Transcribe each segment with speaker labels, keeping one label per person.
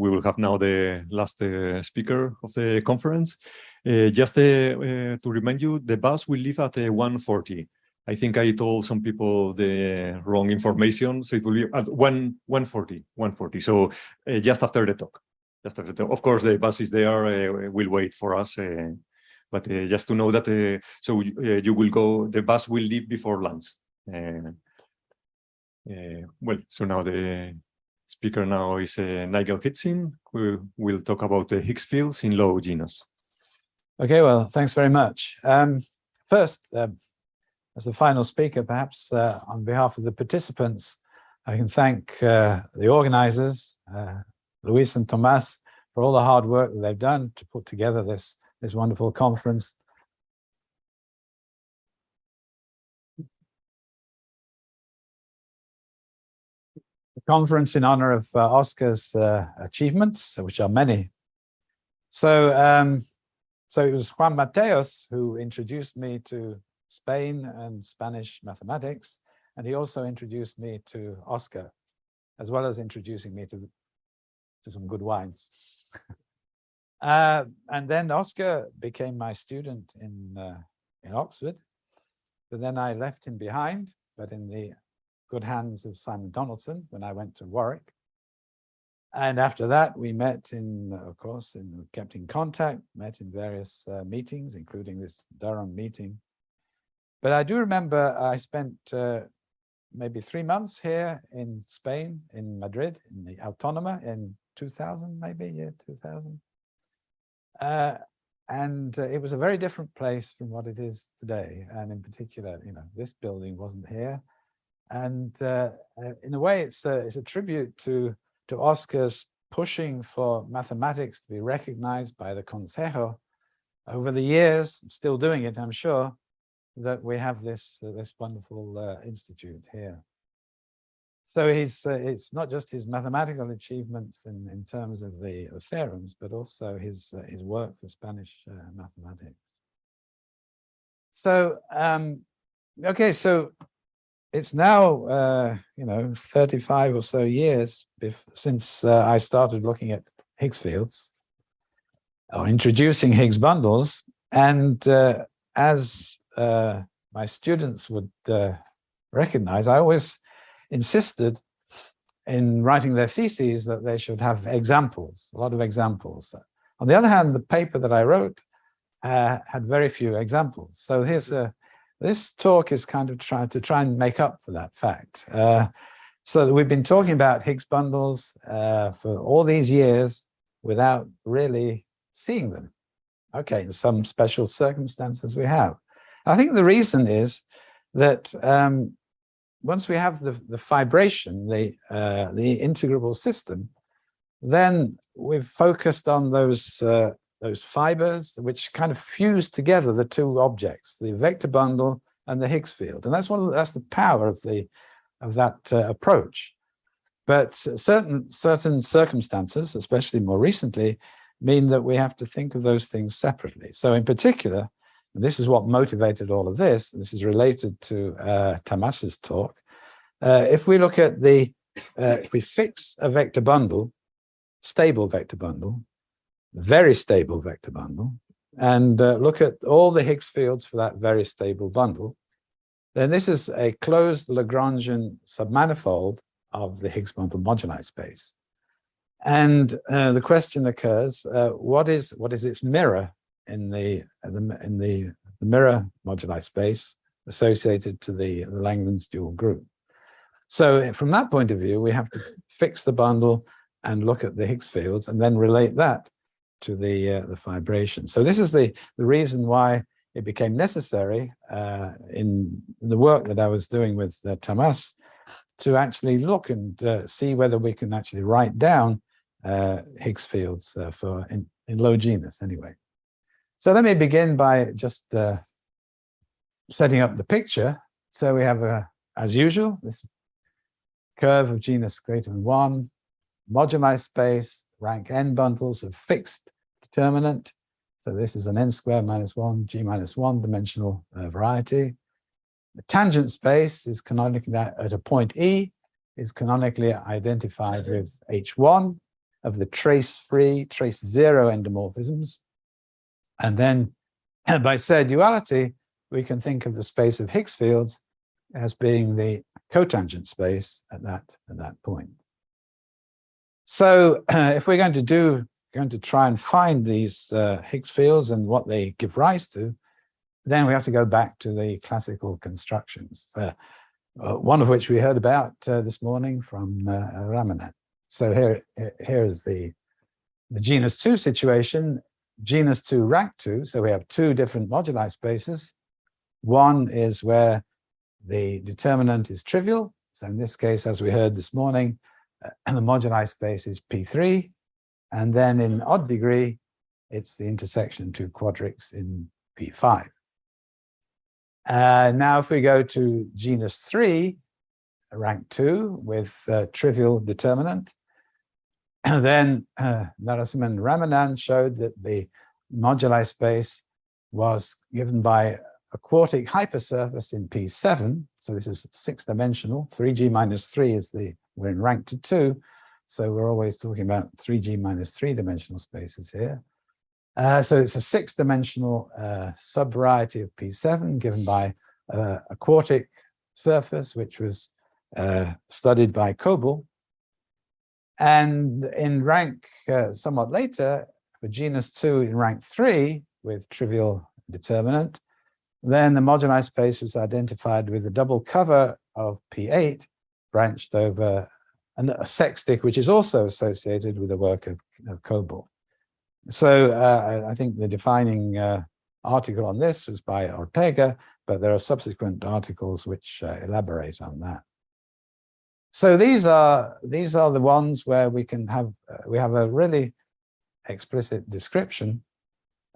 Speaker 1: we will have now the last speaker of the conference. Just to remind you, the bus will leave at 1:40. I think I told some people the wrong information, so it will be at 1:40. So just after the talk. Of course, the bus is there, will wait for us. But just to know that, so you will go, the bus will leave before lunch. Well, so now the speaker now is Nigel Hitchin, who will talk about the Higgs fields in low Genus.
Speaker 2: Okay, well, thanks very much. First, as the final speaker, perhaps on behalf of the participants, I can thank the organizers, Luis and Tomas, for all the hard work that they've done to put together this wonderful conference. The conference in honor of Oscar's achievements, which are many. So it was Juan Mateos who introduced me to Spain and Spanish mathematics, and he also introduced me to Oscar, as well as introducing me to some good wines. And then Oscar became my student in Oxford, but then I left him behind, but in the good hands of Simon Donaldson when I went to Warwick. And after that, we met of course, kept in contact, met in various meetings, including this Durham meeting. But I do remember I spent maybe 3 months here in Spain, in Madrid, in the Autónoma in 2000, maybe, year 2000. And it was a very different place from what it is today. And in particular, this building wasn't here. And in a way, it's a tribute to Oscar's pushing for mathematics to be recognized by the Consejo over the years, still doing it, I'm sure, that we have this wonderful institute here. So it's not just his mathematical achievements in terms of the theorems, but also his work for Spanish mathematics. So okay, so it's now 35 or so years since I started looking at Higgs fields or introducing Higgs bundles, and as my students would recognize, I always insisted in writing their theses that they should have examples, a lot of examples. On the other hand, the paper that I wrote had very few examples. So this talk is kind of try and make up for that fact. So that we've been talking about Higgs bundles for all these years without really seeing them. Okay, in some special circumstances we have. I think the reason is that once we have the fibration, the integrable system, then we've focused on those fibers which kind of fuse together the two objects, the vector bundle and the Higgs field, and that's the power of that approach. But certain circumstances, especially more recently, mean that we have to think of those things separately. So in particular, and this is what motivated all of this. This is related to Tamas's talk. If we look at if we fix a vector bundle, stable vector bundle, very stable vector bundle, and look at all the Higgs fields for that very stable bundle, then this is a closed Lagrangian submanifold of the Higgs bundle moduli space. And the question occurs: what is its mirror in the mirror moduli space associated to the Langlands dual group? So from that point of view, we have to fix the bundle and look at the Higgs fields and then relate that to the fibration. So this is the reason why it became necessary in the work that I was doing with Tamas to actually look and see whether we can actually write down Higgs fields in low genus anyway. So let me begin by just setting up the picture. So we have, as usual, this curve of genus greater than 1, moduli space, rank n bundles of fixed determinant. So this is an n squared minus 1, g minus 1 dimensional variety. The tangent space is canonically at a point E, is canonically identified with H1, of the trace-free, trace-zero endomorphisms. And then by said duality, we can think of the space of Higgs fields as being the cotangent space at that point. So if we're going to try and find these Higgs fields and what they give rise to, then we have to go back to the classical constructions, one of which we heard about this morning from Ramanand. So here is the genus 2 situation, genus 2 rank 2. So we have two different moduli spaces. One is where the determinant is trivial. So in this case, as we heard this morning, the moduli space is P3. And then in odd degree, it's the intersection of two quadrics in P5. Now, if we go to genus 3, rank 2 with trivial determinant, then Narasimhan and Ramanand showed that the moduli space was given by a quartic hypersurface in P7. So this is 6-dimensional. 3G minus 3 is we're in rank 2. So we're always talking about 3G minus 3-dimensional spaces here. So it's a 6-dimensional subvariety of P7 given by a quartic surface, which was studied by Coble. And in rank somewhat later, for genus 2 in rank 3 with trivial determinant, then the moduli space was identified with a double cover of P8 branched over a sextic, which is also associated with the work of Coble. So I think the defining article on this was by Ortega, but there are subsequent articles which elaborate on that. So these are the ones where we have a really explicit description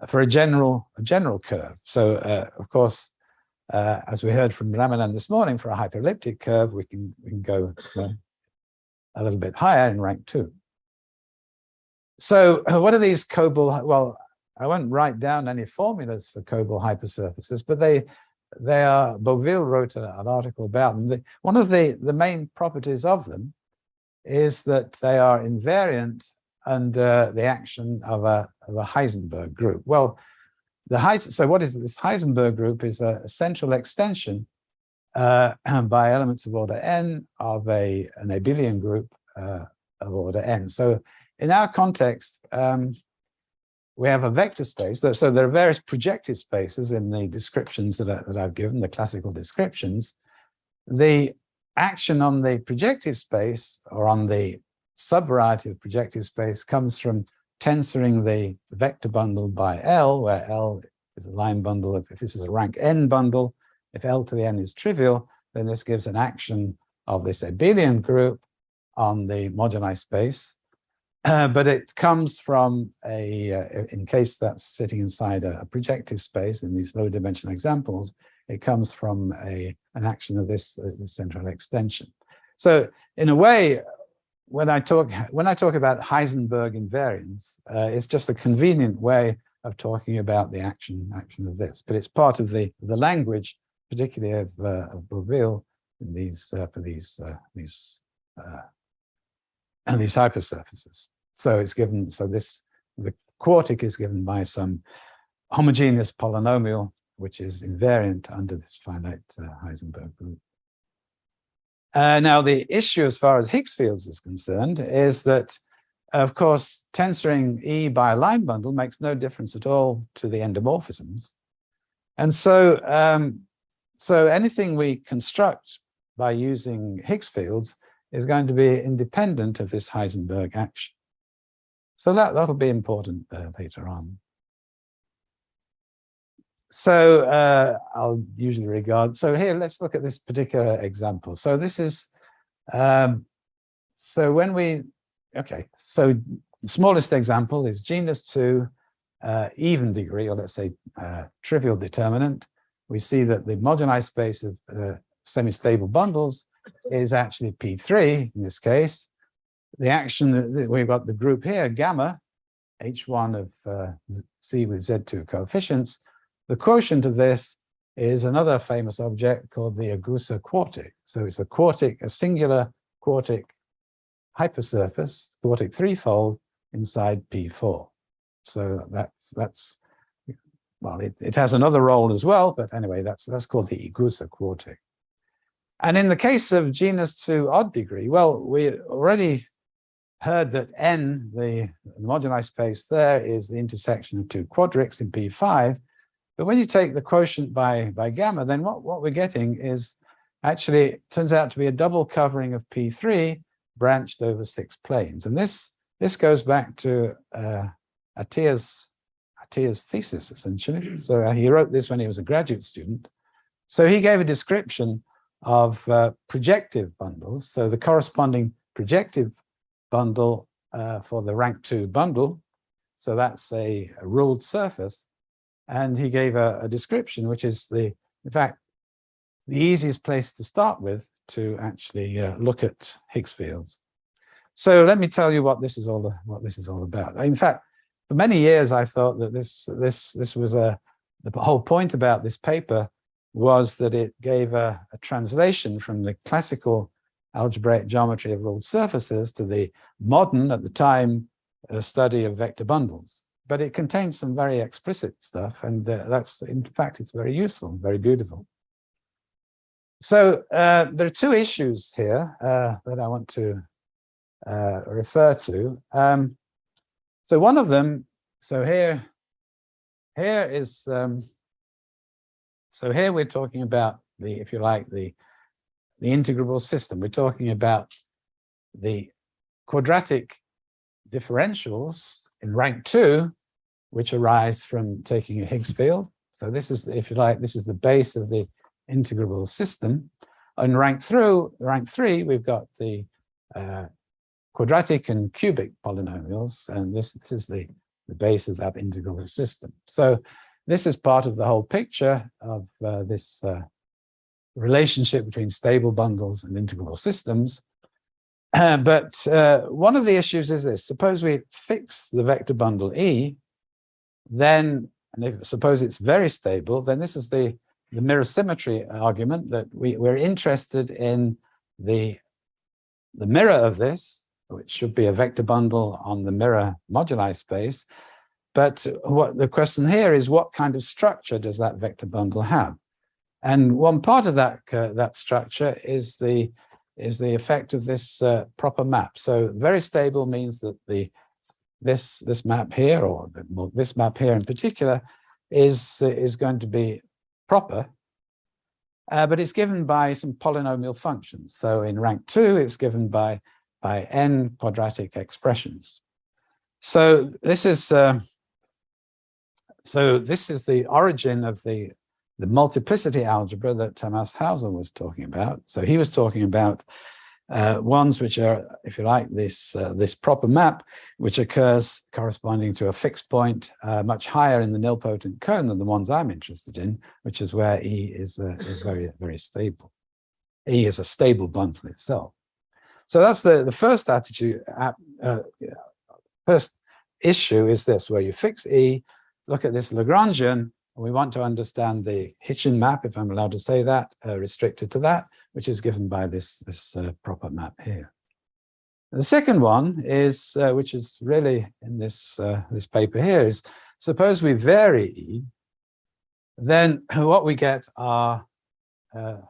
Speaker 2: for a general curve. So of course, as we heard from Ramanand this morning, for a hyperelliptic curve, we can go a little bit higher in rank 2. So what are these Coble? Well, I won't write down any formulas for Coble hypersurfaces, but they are, Beauville wrote an article about them. One of the main properties of them is that they are invariant under the action of a Heisenberg group. Well, so what is this Heisenberg group? Is a central extension by elements of order n of an abelian group of order n. So in our context, we have a vector space. So there are various projective spaces in the descriptions that I've given, the classical descriptions. The action on the projective space, or on the subvariety of projective space, comes from tensoring the vector bundle by L, where L is a line bundle. If this is a rank n bundle, if L to the n is trivial, then this gives an action of this abelian group on the moduli space. But it comes from in case that's sitting inside a projective space in these low dimensional examples, it comes from an action of this central extension. So in a way, when I talk about Heisenberg invariance, it's just a convenient way of talking about the action of this, but it's part of the language, particularly of Beauville in these hypersurfaces. So it's given. So the quartic is given by some homogeneous polynomial, which is invariant under this finite Heisenberg group. Now, the issue as far as Higgs fields is concerned is that, of course, tensoring E by a line bundle makes no difference at all to the endomorphisms. And so, so anything we construct by using Higgs fields is going to be independent of this Heisenberg action. So that'll be important later on. So I'll usually regard, so here, let's look at this particular example. So this is, so when we, okay, so the smallest example is genus 2 even degree, or let's say trivial determinant. We see that the moduli space of semi-stable bundles is actually P3 in this case. The action, we've got the group here, gamma, H1 of C with Z2 coefficients. The quotient of this is another famous object called the Agusa quartic. So it's a quartic, a singular quartic hypersurface, quartic threefold inside P4. So that's well, it has another role as well, but anyway, that's called the Igusa quartic. And in the case of genus 2 odd degree, well, we already heard that N, the moduli space there, is the intersection of two quadrics in P5. But when you take the quotient by gamma, then what we're getting is actually, it turns out to be a double covering of P3 branched over 6 planes. And this goes back to Attia's thesis, essentially. So he wrote this when he was a graduate student. So he gave a description of projective bundles. So the corresponding projective bundle for the rank 2 bundle. So that's a ruled surface. And he gave a description, which is in fact, the easiest place to start with to actually look at Higgs fields. So let me tell you what this is all about. In fact, for many years, I thought that this was the whole point about this paper was that it gave a translation from the classical algebraic geometry of ruled surfaces to the modern, at the time, study of vector bundles. But it contains some very explicit stuff, and in fact, it's very useful, very beautiful. So there are two issues here that I want to refer to. So one of them, so here is, so here we're talking about if you like, the integrable system. We're talking about the quadratic differentials in rank 2, which arise from taking a Higgs field. So this is, if you like, this is the base of the integrable system. In rank 3, we've got the quadratic and cubic polynomials, and this is the base of that integrable system. So this is part of the whole picture of this relationship between stable bundles and integrable systems. But one of the issues is this: suppose we fix the vector bundle E, then, and suppose it's very stable, then this is the mirror symmetry argument, that we're interested in the mirror of this, which should be a vector bundle on the mirror moduli space. But what the question here is, what kind of structure does that vector bundle have? And one part of that structure is the effect of this proper map. So very stable means that this map here, or this map here in particular, is going to be proper, but it's given by some polynomial functions. So in rank 2, it's given by n quadratic expressions. So this is the origin of the multiplicity algebra that Thomas Hauser was talking about. So he was talking about ones which are, if you like, this proper map, which occurs corresponding to a fixed point much higher in the nilpotent cone than the ones I'm interested in, which is where E is very, very stable. E is a stable bundle itself. So that's the first attitude. First issue is this, where you fix E, look at this Lagrangian, and we want to understand the Hitchin map, if I'm allowed to say that, restricted to that, which is given by this proper map here. And the second one is, which is really in this paper here, is suppose we vary E, then what we get are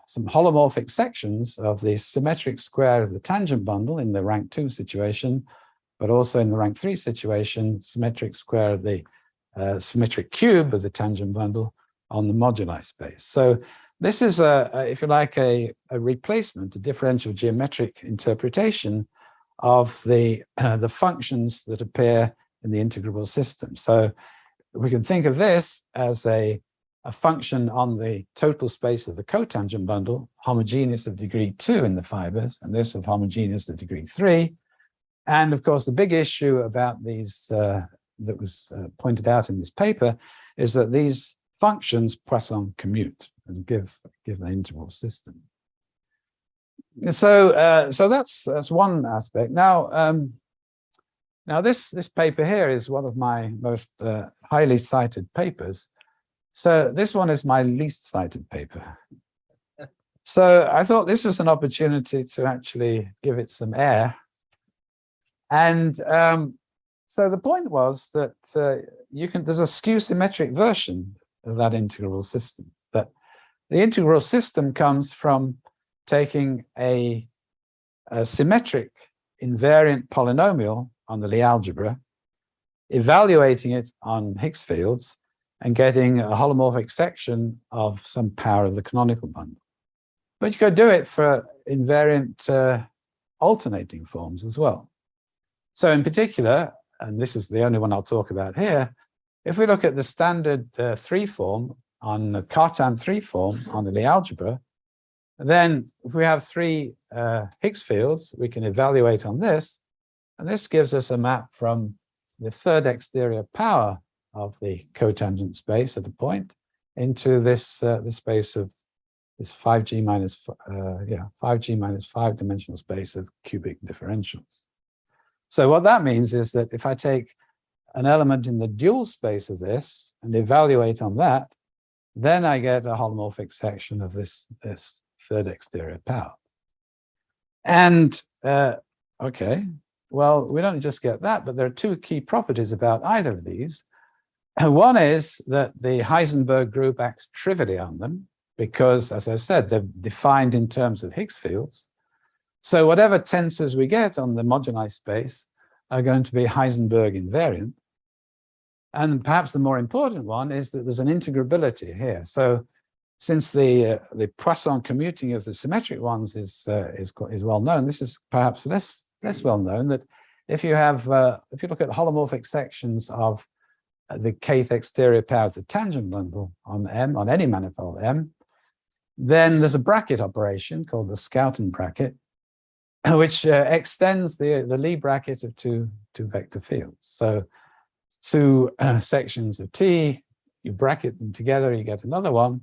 Speaker 2: some holomorphic sections of the symmetric square of the tangent bundle in the rank 2 situation, but also in the rank 3 situation, symmetric square of the symmetric cube of the tangent bundle on the moduli space. So this is if you like, a replacement, a differential geometric interpretation of the functions that appear in the integrable system. So we can think of this as a function on the total space of the cotangent bundle, homogeneous of degree 2 in the fibers, and this of homogeneous of degree 3. And of course, the big issue about these that was pointed out in this paper is that these functions Poisson commute and give an integral system. So that's one aspect. Now this paper here is one of my most highly cited papers. So this one is my least cited paper. So I thought this was an opportunity to actually give it some air And so the point was that there's a skew symmetric version of that integral system. But the integral system comes from taking a symmetric invariant polynomial on the Lie algebra, evaluating it on Higgs fields, and getting a holomorphic section of some power of the canonical bundle. But you could do it for invariant alternating forms as well. So in particular, and this is the only one I'll talk about here, if we look at the standard 3 form on the Cartan 3 form on the Lie algebra, then if we have 3 Higgs fields, we can evaluate on this, and this gives us a map from the third exterior power of the cotangent space at a point into this the space of this 5G minus 5 dimensional space of cubic differentials. So what that means is that if I take an element in the dual space of this and evaluate on that, then I get a holomorphic section of this third exterior power. And okay, well, we don't just get that, but there are 2 key properties about either of these. One is that the Heisenberg group acts trivially on them because, as I said, they're defined in terms of Higgs fields. So whatever tensors we get on the moduli space are going to be Heisenberg invariant. And perhaps the more important one is that there's an integrability here. So since the Poisson commuting of the symmetric ones is well known, this is perhaps less well known, that if you have if you look at holomorphic sections of the kth exterior power of the tangent bundle on M, on any manifold M, then there's a bracket operation called the Schouten bracket, which extends the Lie bracket of two vector fields. So 2 sections of T, you bracket them together, you get another one.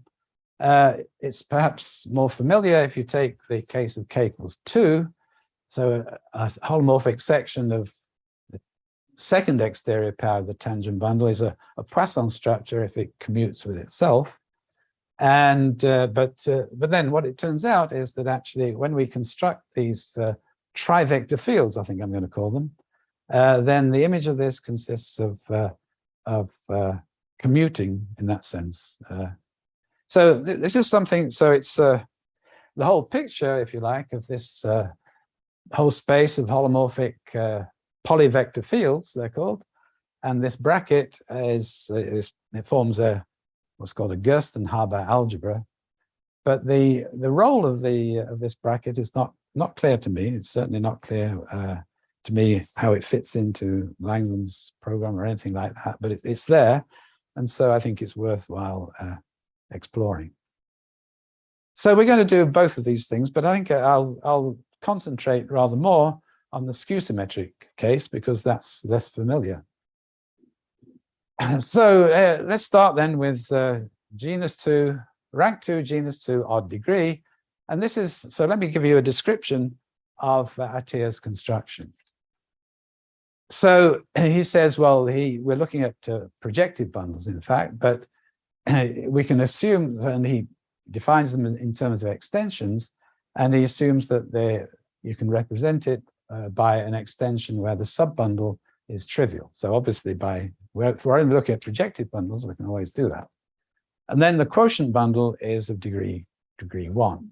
Speaker 2: It's perhaps more familiar if you take the case of K equals 2. So a holomorphic section of the second exterior power of the tangent bundle is a Poisson structure if it commutes with itself. And but then what it turns out is that actually when we construct these trivector fields, I think I'm going to call them, then the image of this consists of commuting in that sense. So this is something, so it's the whole picture, if you like, of this whole space of holomorphic polyvector fields, they're called. And this bracket it forms what's called a Gersten-Haber algebra. But the role of this bracket is not clear to me. It's certainly not clear to me how it fits into Langland's program or anything like that, but it's there. And so I think it's worthwhile exploring. So we're going to do both of these things, but I think I'll concentrate rather more on the skew symmetric case because that's less familiar. So let's start then with genus 2, rank 2, genus 2, odd degree. And this is, so let me give you a description of Attia's construction. So he says, well, we're looking at projective bundles, in fact, but we can assume, and he defines them in terms of extensions, and he assumes that you can represent it by an extension where the subbundle is trivial. So obviously if we're only looking at projective bundles, we can always do that. And then the quotient bundle is of degree 1.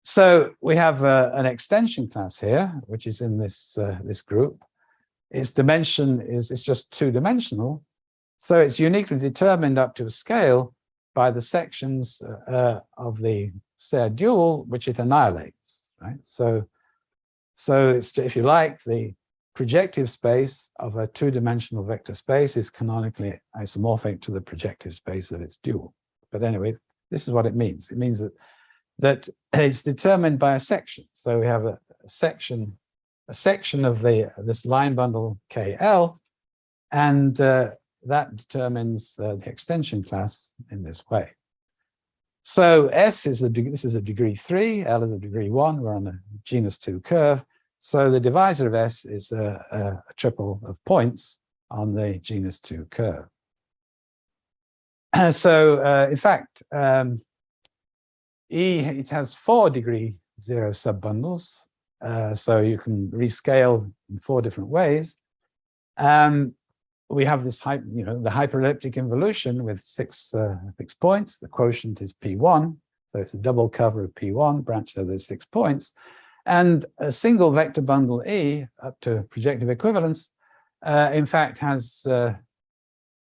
Speaker 2: So we have an extension class here, which is in this group. Its dimension is just 2-dimensional. So it's uniquely determined up to a scale by the sections of the Serre dual, which it annihilates, right? So it's, if you like, the projective space of a 2-dimensional vector space is canonically isomorphic to the projective space of its dual. But anyway, this is what it means. It means that it's determined by a section. So we have a section of this line bundle KL, and that determines the extension class in this way. So S is this is a degree 3, L is a degree 1. We're on a genus 2 curve. So the divisor of S is a triple of points on the genus 2 curve. So in fact, it has 4 degree 0 subbundles. So you can rescale in 4 different ways. We have this, the hyperelliptic involution with 6 fixed points. The quotient is P1. So it's a double cover of P1 branched over those 6 points. And a single vector bundle E up to projective equivalence, in fact, has 4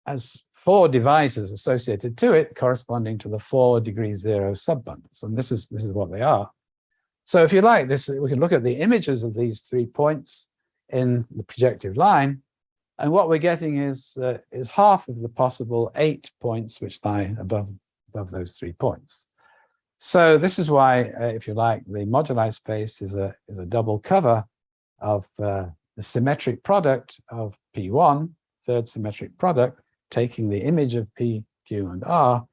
Speaker 2: divisors associated to it, corresponding to the 4 degree 0 subbundles. And this is what they are. So if you like this, we can look at the images of these 3 points in the projective line. And what we're getting is half of the possible 8 points which lie above those 3 points. So this is why, if you like, the moduli space is a double cover of the symmetric product of P1, third symmetric product, taking the image of P, Q, and R,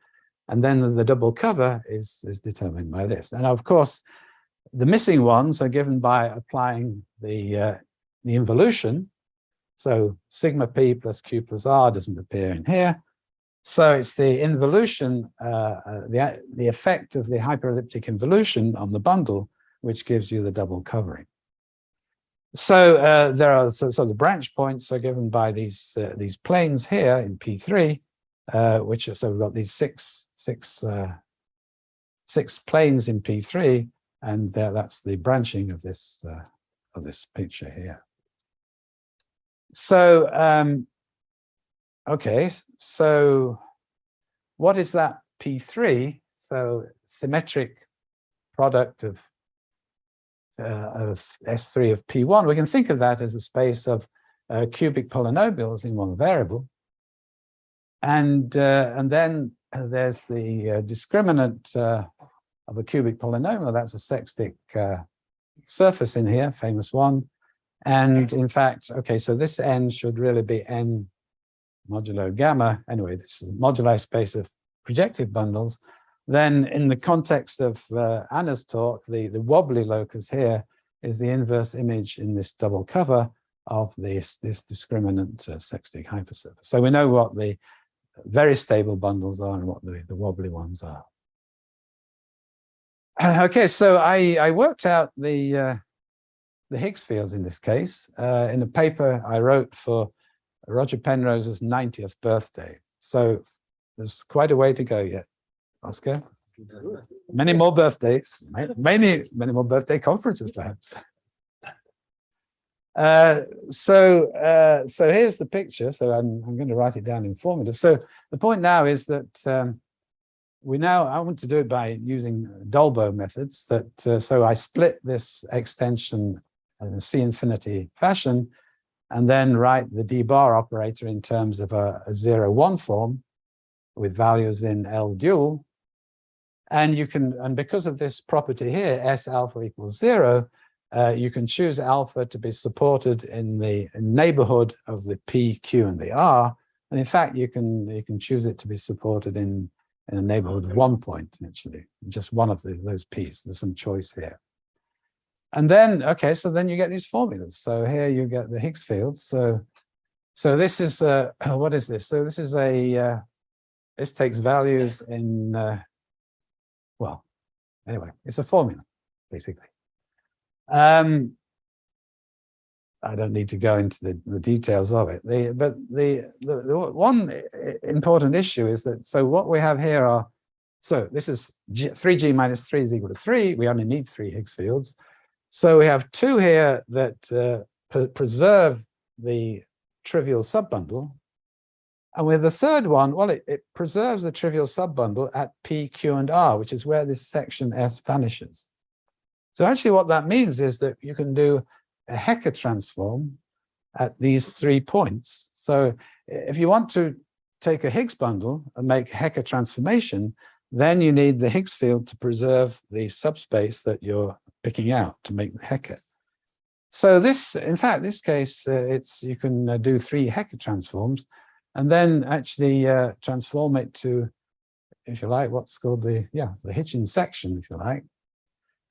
Speaker 2: and then the double cover is determined by this. And of course, the missing ones are given by applying the involution. So sigma P plus Q plus R doesn't appear in here. So it's the involution, the effect of the hyperelliptic involution on the bundle, which gives you the double covering. So so the branch points are given by these planes here in P3, which are, so we've got these six planes in P3, and that's the branching of this picture here. So okay, so what is that P3? So symmetric product of S3 of P1. We can think of that as a space of cubic polynomials in one variable, and then there's the discriminant of a cubic polynomial. That's a sextic surface in here, famous one. And in fact, okay, so this n should really be n modulo gamma. Anyway, this is a moduli space of projective bundles. Then in the context of Anna's talk, the wobbly locus here is the inverse image in this double cover of this discriminant sextic hypersurface. So we know what the very stable bundles are and what the wobbly ones are. Okay, so I worked out the Higgs fields in this case in a paper I wrote for Roger Penrose's 90th birthday. So there's quite a way to go yet, Oscar. Many more birthdays, many more birthday conferences, perhaps. So here's the picture. So I'm going to write it down in formulas. So the point now is that I want to do it by using Dolbeault methods. So I split this extension in a C infinity fashion, and then write the d bar operator in terms of a 0-1 form with values in L dual. And because of this property here, S alpha equals 0, you can choose alpha to be supported in the neighborhood of the P, Q, and the R. And in fact, you can choose it to be supported in a neighborhood of 1 point, actually, just one of those P's. There's some choice here. And then, okay, so then you get these formulas. So here you get the Higgs fields. So this is, what is this? So this is this takes values in, well, anyway, it's a formula, basically. I don't need to go into the details of it. But the one important issue is that, so what we have here are, so this is 3g minus 3 is equal to 3. We only need 3 Higgs fields. So we have 2 here that preserve the trivial subbundle. And with the third one, well, it preserves the trivial subbundle at P, Q, and R, which is where this section S vanishes. So actually what that means is that you can do a Hecker transform at these 3 points. So if you want to take a Higgs bundle and make Hecker transformation, then you need the Higgs field to preserve the subspace that you're picking out to make the Hecker. So this, in fact, this case, you can do 3 Hecker transforms and then actually transform it to, if you like, what's called the Hitchin section, if you like.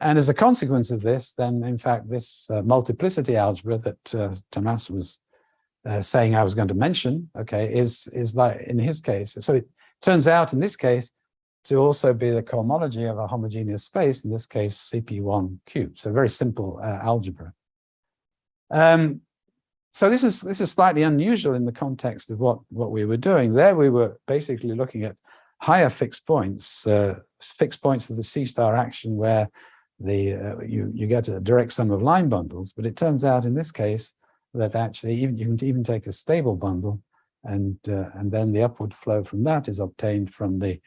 Speaker 2: And as a consequence of this, then in fact, this multiplicity algebra that Thomas was saying I was going to mention, okay, is like in his case. So it turns out in this case, to also be the cohomology of a homogeneous space, in this case, CP1 cubed. So very simple algebra. So this is slightly unusual in the context of what we were doing. There we were basically looking at higher fixed points of the C-star action where you get a direct sum of line bundles. But it turns out in this case that actually you can even take a stable bundle, and then the upward flow from that is obtained from the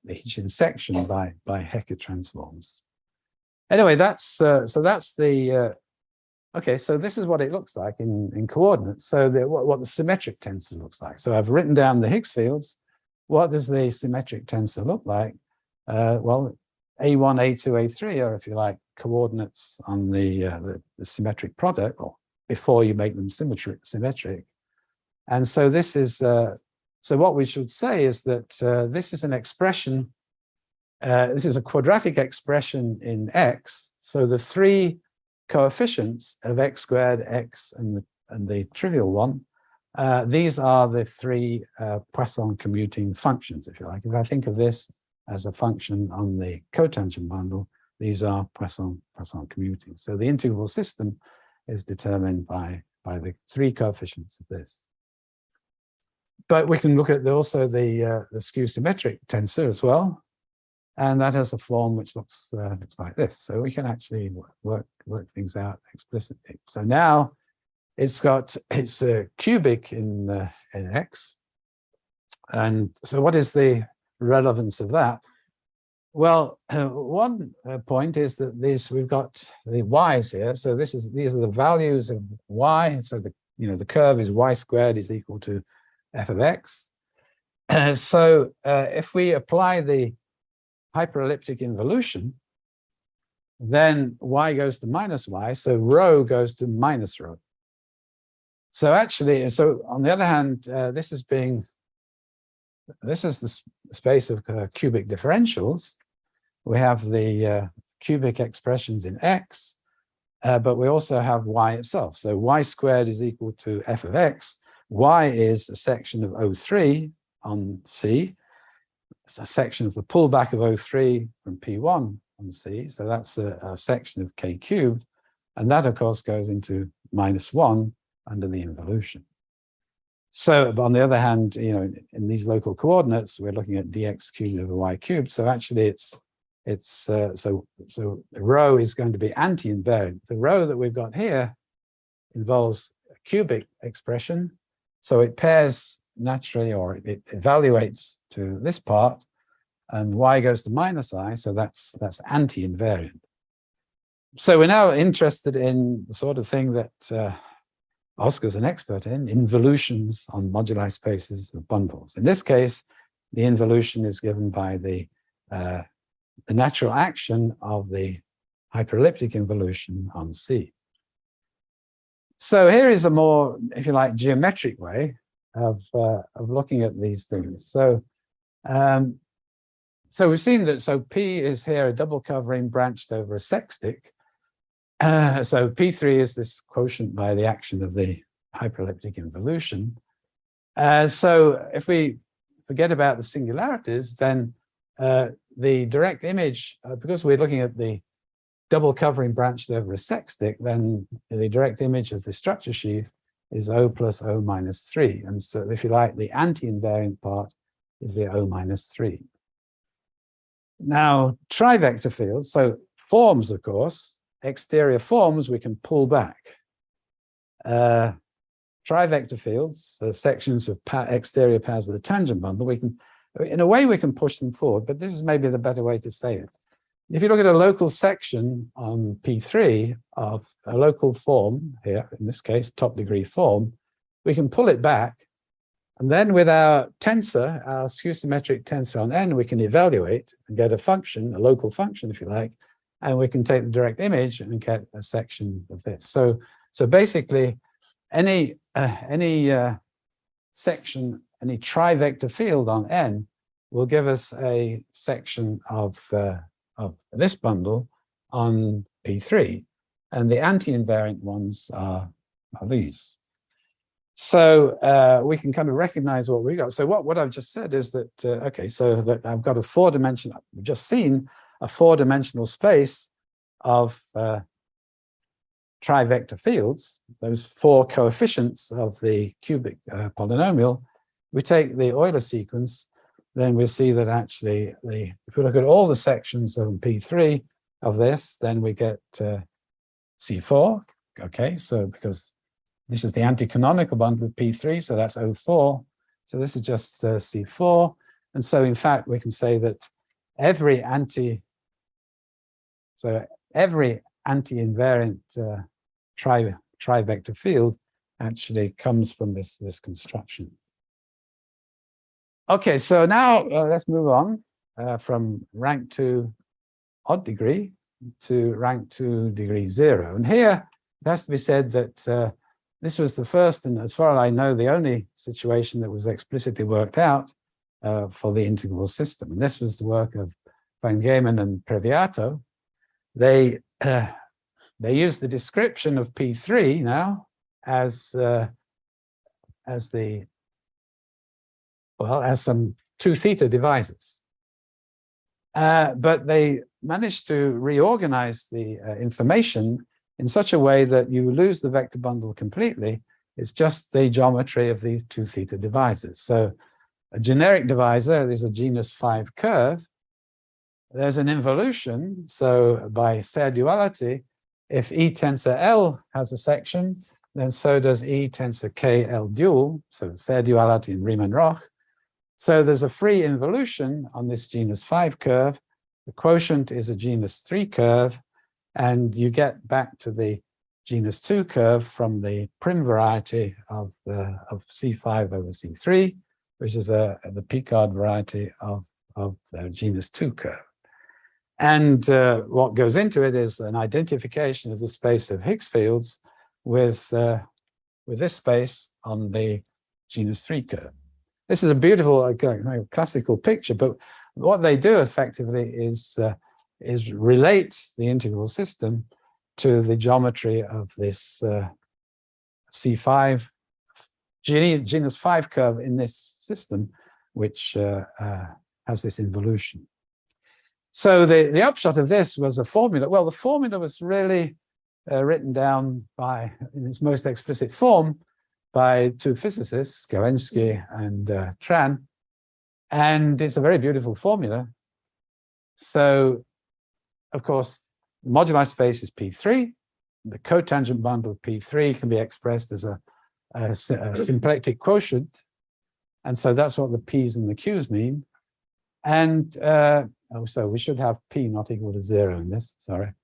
Speaker 2: Hitchin section by Hecker transforms. Anyway, that's the okay. So this is what it looks like in coordinates. So what the symmetric tensor looks like. So I've written down the Higgs fields. What does the symmetric tensor look like? Well, A1, A2, A3 are, if you like, coordinates on the symmetric product, or before you make them symmetric. And so this is, so what we should say is that this is an expression, this is a quadratic expression in X. So the three coefficients of X squared, X, and the trivial one, these are the three Poisson commuting functions, if you like. If I think of this as a function on the cotangent bundle, these are Poisson commuting. So the integral system is determined by the three coefficients of this. But we can look at also the skew symmetric tensor as well, and that has a form which looks like this. So we can actually work things out explicitly. So now it's cubic in X, and so what is the relevance of that? Well, one point is that we've got the y's here. So these are the values of y. So the curve is y squared is equal to f of x. So if we apply the hyperelliptic involution, then y goes to minus y. So rho goes to minus rho. So actually, so on the other hand, this is the space of cubic differentials. We have the cubic expressions in X, but we also have y itself. So y squared is equal to f of x. Y is a section of O3 on C. It's a section of the pullback of O3 from P1 on C. So that's a section of K cubed. And that, of course, goes into -1 under the involution. So on the other hand, in these local coordinates, we're looking at dx cubed over y cubed. So actually so rho is going to be anti-invariant. The rho that we've got here involves a cubic expression. So it pairs naturally, or it evaluates to this part, and y goes to -i, so that's anti-invariant. So we're now interested in the sort of thing that Oscar's an expert in, involutions on moduli spaces of bundles. In this case, the involution is given by the natural action of the hyperelliptic involution on C. So here is a more, if you like, geometric way of looking at these things. So so we've seen that, so P is here a double covering branched over a sextic. So P3 is this quotient by the action of the hyperelliptic involution. So if we forget about the singularities, then the direct image, because we're looking at the double covering branched over a sextic, then the direct image of the structure sheaf is O plus O minus 3. And so if you like, the anti-invariant part is the O minus 3. Now, trivector fields, so forms, of course, exterior forms we can pull back. Trivector fields, so sections of exterior pairs of the tangent bundle, in a way we can push them forward, but this is maybe the better way to say it. If you look at a local section on P3 of a local form here, in this case, top degree form, we can pull it back. And then with our tensor, our skew symmetric tensor on N, we can evaluate and get a function, a local function, if you like, and we can take the direct image and get a section of this. So basically, any section, any trivector field on N will give us a section of this bundle on P3, and the anti-invariant ones are these. So we can kind of recognize what we got. So what I've just said is that, okay, so that I've got a four-dimensional, we've just seen a four-dimensional space of trivector fields, those four coefficients of the cubic polynomial. We take the Euler sequence, then we see that actually if we look at all the sections of P3 of this, then we get C4. Okay, so because this is the anti-canonical bond with P3, so that's O4. So this is just C4. And so in fact, we can say that every anti-invariant trivector field actually comes from this construction. Okay, so now let's move on from rank 2 odd degree to rank 2 degree 0. And here it has to be said that this was the first, and as far as I know, the only situation that was explicitly worked out for the integral system. And this was the work of Van Gemen and Previato. They used the description of P3 now as some 2 theta divisors. But they managed to reorganize the information in such a way that you lose the vector bundle completely. It's just the geometry of these 2 theta divisors. So a generic divisor is a genus 5 curve. There's an involution. So by Serre duality, if E tensor L has a section, then so does E tensor K L dual. So Serre duality in Riemann-Roch. So there's a free involution on this genus 5 curve. The quotient is a genus 3 curve, and you get back to the genus 2 curve from the prim variety of C5 over C3, which is the Picard variety of the genus 2 curve. And what goes into it is an identification of the space of Higgs fields with this space on the genus 3 curve. This is a beautiful classical picture, but what they do effectively is relate the integral system to the geometry of this C5 genus 5 curve in this system, which has this involution. So the upshot of this was a formula. Well, the formula was really written down in its most explicit form by 2 physicists, Gawensky and Tran, and it's a very beautiful formula. So, of course, the moduli space is P3. The cotangent bundle of P3 can be expressed as a symplectic quotient, and so that's what the P's and the Q's mean. And so we should have P not equal to 0 in this. Sorry.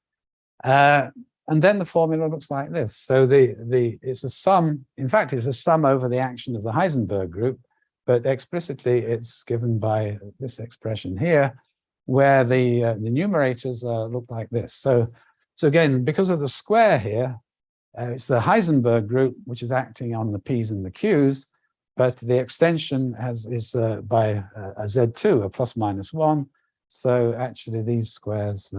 Speaker 2: And then the formula looks like this. So it's a sum. In fact, it's a sum over the action of the Heisenberg group, but explicitly it's given by this expression here, where the numerators look like this. So again, because of the square here, it's the Heisenberg group which is acting on the P's and the Q's, but the extension is by a Z2, a plus minus 1. So actually these squares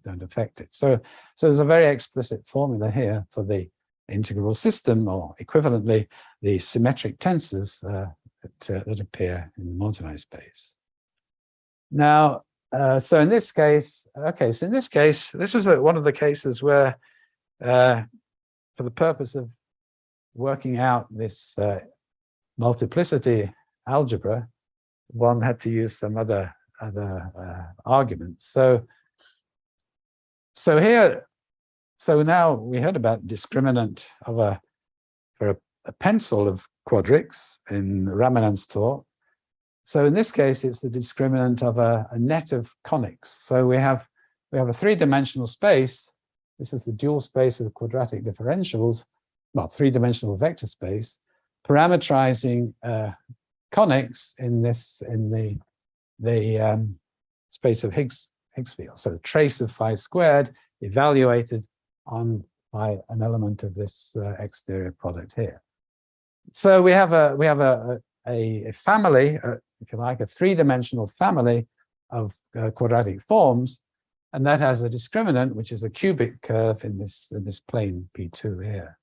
Speaker 2: don't affect it. So there's a very explicit formula here for the integral system, or equivalently, the symmetric tensors that appear in the moduli space. Now, so in this case, okay, so in this case, this was one of the cases where, for the purpose of working out this multiplicity algebra, one had to use some other arguments. So now we heard about discriminant of for a pencil of quadrics in Ramanan's talk. So in this case, it's the discriminant of a net of conics. So we have a 3-dimensional space. This is the dual space of quadratic differentials, well, 3-dimensional vector space, parametrizing conics in the space of Higgs field. So the trace of phi squared evaluated by an element of this exterior product here. So we have a family, if you like, a 3-dimensional family of quadratic forms, and that has a discriminant, which is a cubic curve in this plane P2 here.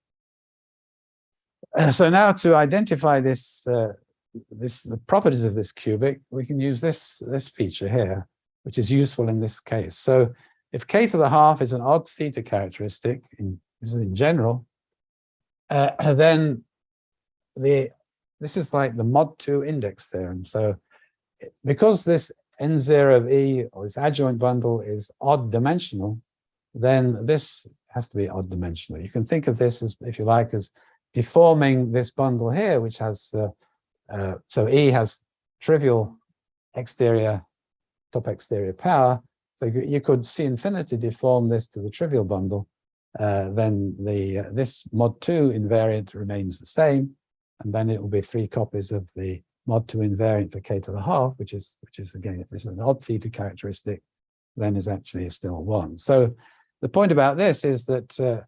Speaker 2: So now to identify this, the properties of this cubic, we can use this feature here, which is useful in this case. So if k to the half is an odd theta characteristic, this is in general, then this is like the mod 2 index theorem. So because this n0 of E, or this adjoint bundle, is odd dimensional, then this has to be odd dimensional. You can think of this as, if you like, as deforming this bundle here, which has, so E has trivial top exterior power. So you could C infinity deform this to the trivial bundle. Then this mod 2 invariant remains the same, and then it will be 3 copies of the mod 2 invariant for k to the half, which is again, if this is an odd theta characteristic, then is actually still 1. So the point about this is that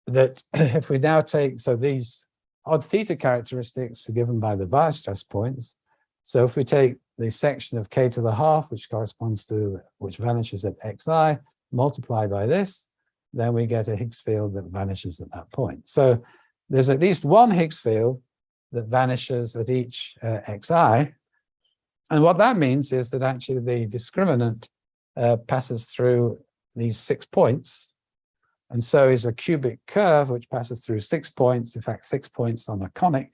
Speaker 2: that if we now take, so these odd theta characteristics are given by the bias stress points. So if we take the section of k to the half, which corresponds to, which vanishes at xi, multiply by this, then we get a Higgs field that vanishes at that point. So there's at least one Higgs field that vanishes at each xi. And what that means is that actually the discriminant passes through these 6 points. And so is a cubic curve which passes through 6 points, in fact, 6 points on a conic.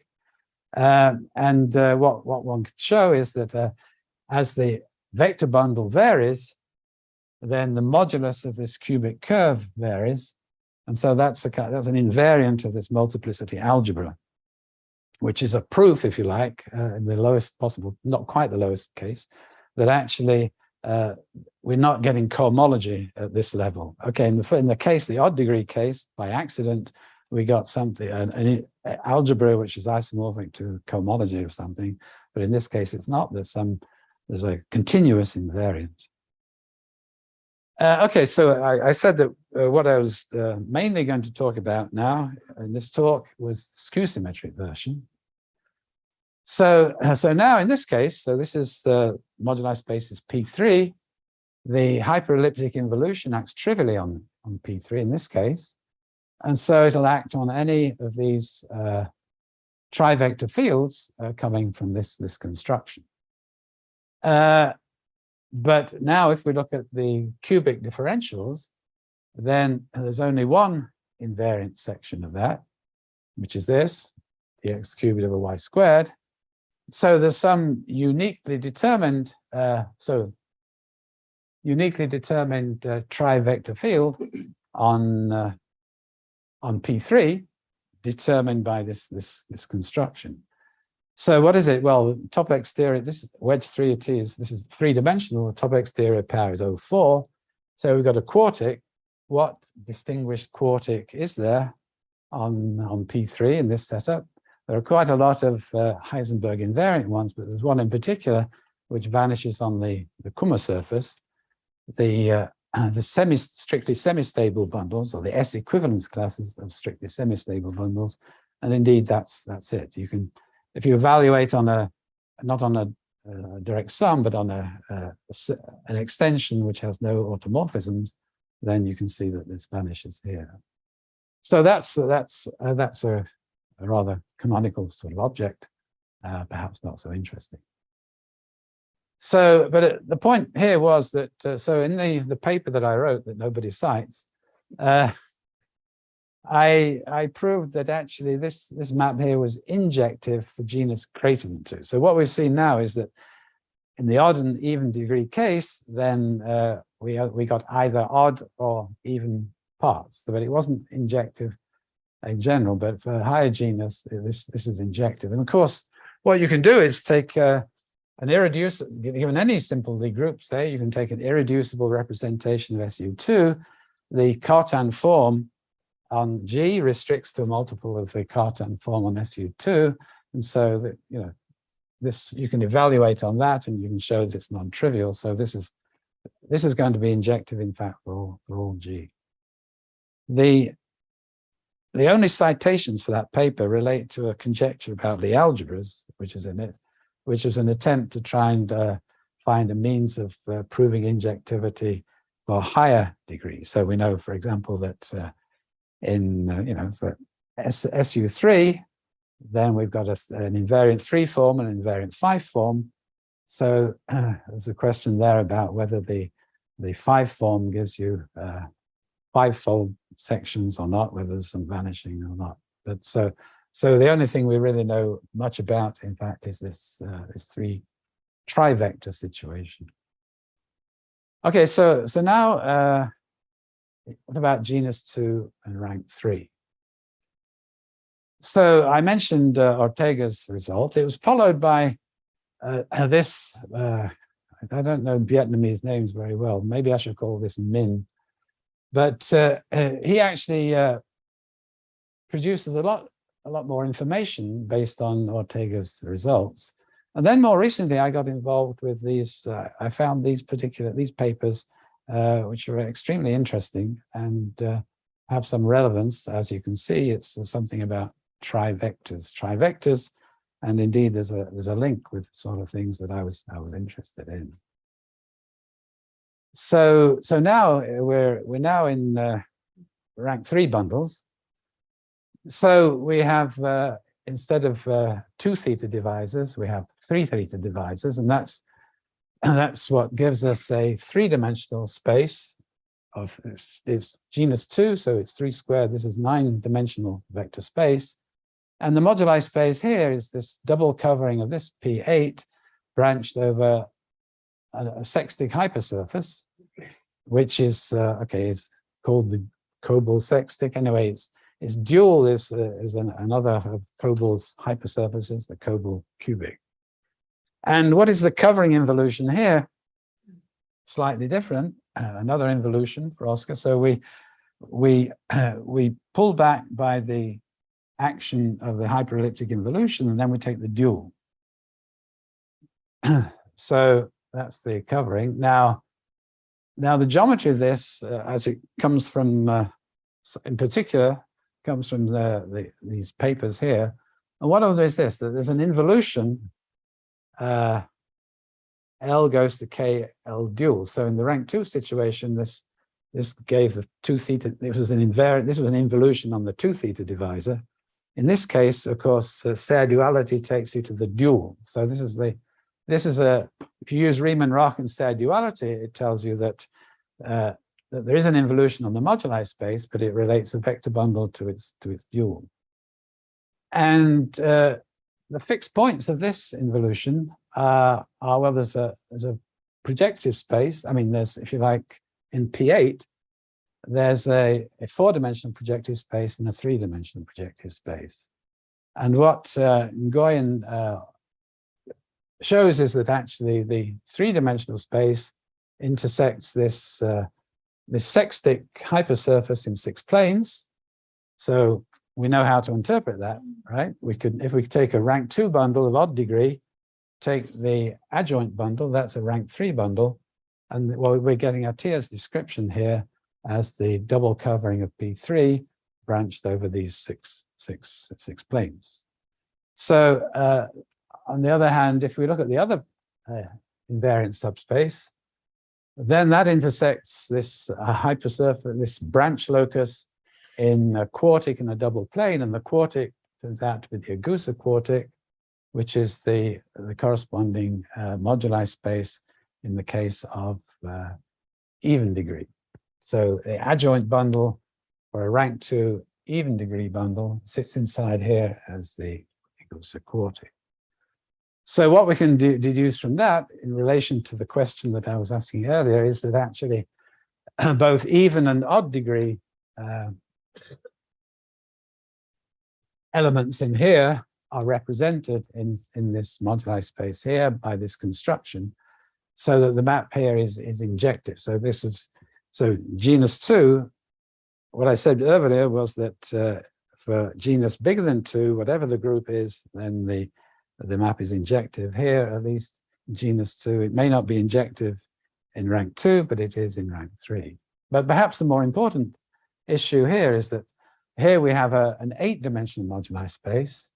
Speaker 2: What one could show is that as the vector bundle varies, then the modulus of this cubic curve varies. And so that's an invariant of this multiplicity algebra, which is a proof, if you like, in the lowest possible, not quite the lowest case, that actually we're not getting cohomology at this level. Okay, in the case, the odd degree case, by accident, we got something, an algebra which is isomorphic to cohomology or something, but in this case it's not. There's a continuous invariant. Okay, so I said that what I was mainly going to talk about now in this talk was the skew symmetric version. So now in this case, so this is moduli space is P3. The hyperelliptic involution acts trivially on P3 in this case. And so it'll act on any of these trivector fields coming from this construction. But now if we look at the cubic differentials, then there's only one invariant section of that, which is this, the x cubed over y squared. So there's some uniquely determined trivector field on P3 determined by this construction. So what is it? Well, top exterior, this is wedge 3 of T this is 3-dimensional, top exterior power is 0.4. So we've got a quartic. What distinguished quartic is there on P3 in this setup? There are quite a lot of Heisenberg invariant ones, but there's one in particular which vanishes on the Kummer surface. The strictly semi-stable bundles, or the S equivalence classes of strictly semi-stable bundles, and indeed that's it. You can, if you evaluate on not on a direct sum, but on an extension which has no automorphisms, then you can see that this vanishes here. So that's a rather canonical sort of object, perhaps not so interesting. So, but the point here was that, so in the paper that I wrote that nobody cites, I proved that actually this map here was injective for genus greater than 2. So what we've seen now is that in the odd and even degree case, then we got either odd or even parts. So, but it wasn't injective in general, but for higher genus, this is injective. And of course, what you can do is take an irreducible, given any simple Lie group, say, you can take an irreducible representation of SU2. The Cartan form on G restricts to a multiple of the Cartan form on SU2. And so that, you know, this you can evaluate on that and you can show that it's non-trivial. So this is going to be injective, in fact, for all G. The only citations for that paper relate to a conjecture about the algebras, which is in it, which is an attempt to try and find a means of proving injectivity for higher degrees. So we know, for example, that for SU3, then we've got an invariant 3 form and an invariant 5 form. So there's a question there about whether the 5 form gives you 5-fold sections or not, whether there's some vanishing or not. But so the only thing we really know much about, in fact, is this 3 trivector situation. Okay, so now what about genus 2 and rank 3? So I mentioned Ortega's result. It was followed by this, I don't know Vietnamese names very well. Maybe I should call this Min. But he actually produces a lot more information based on Ortega's results. And then more recently, I got involved with these. I found these papers, which are extremely interesting and have some relevance. As you can see, it's something about trivectors, and indeed there's a link with sort of things that I was interested in. So now we're now in rank 3 bundles. So we have instead of 2 theta divisors, we have 3 theta divisors, and that's what gives us a 3-dimensional space of this genus 2. So it's 3 squared. This is 9-dimensional vector space. And the moduli space here is this double covering of this P8 branched over a sextic hypersurface, which is is called the Cobol sextic. Anyway, its dual is another of Cobol's hypersurfaces, the Cobol cubic. And what is the covering involution here? Slightly different, another involution for Oscar. So we pull back by the action of the hyperelliptic involution, and then we take the dual. So that's the covering. Now the geometry of this, as it comes from, in particular, comes from these papers here. And one of them is this: that there's an involution. L goes to K L dual. So in the rank 2 situation, this gave the 2 theta. This was an involution on the 2 theta divisor. In this case, of course, the Serre duality takes you to the dual. So this is if you use Riemann-Roch and Serre duality, it tells you that that there is an involution on the moduli space, but it relates the vector bundle to its dual. And the fixed points of this involution are, well, there's a projective space. I mean, there's, if you like, in P8, there's a 4-dimensional projective space and a 3-dimensional projective space. And what Nguyen shows is that actually the 3-dimensional space intersects this sextic hypersurface in 6 planes. So we know how to interpret that, right? If we take a rank 2 bundle of odd degree, take the adjoint bundle, that's a rank 3 bundle, and well, we're getting Attia's description here as the double covering of P3 branched over these six planes. So on the other hand, if we look at the other invariant subspace, then that intersects this hypersurface, this branch locus in a quartic and a double plane, and the quartic turns out to be the Agusa quartic, which is the corresponding moduli space in the case of even degree. So the adjoint bundle for a rank 2 even degree bundle sits inside here as the Agusa quartic. So what we can deduce from that in relation to the question that I was asking earlier is that actually both even and odd degree elements in here are represented in this moduli space here by this construction, so that the map here is injective. So genus 2, what I said earlier was that for genus bigger than 2, whatever the group is, then the map is injective. Here, at least genus 2, it may not be injective in rank 2, but it is in rank 3. But perhaps the more important issue here is that here we have an 8-dimensional moduli space.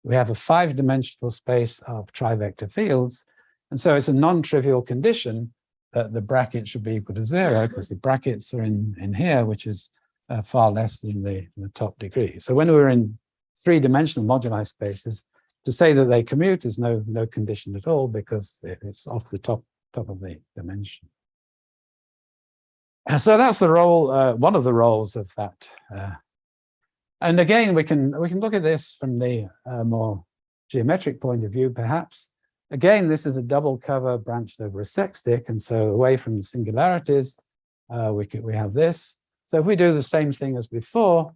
Speaker 2: We have a 5-dimensional space of trivector fields. And so it's a non-trivial condition that the bracket should be equal to 0, because the brackets are in here, which is far less than the top degree. So when we're in three-dimensional moduli spaces. To say that they commute is no condition at all, because it's off the top of the dimension. And so that's the role, one of the roles of that. And again, we can look at this from the more geometric point of view, perhaps. Again, this is a double cover branched over a sextic, and so away from the singularities, we have this. So if we do the same thing as before,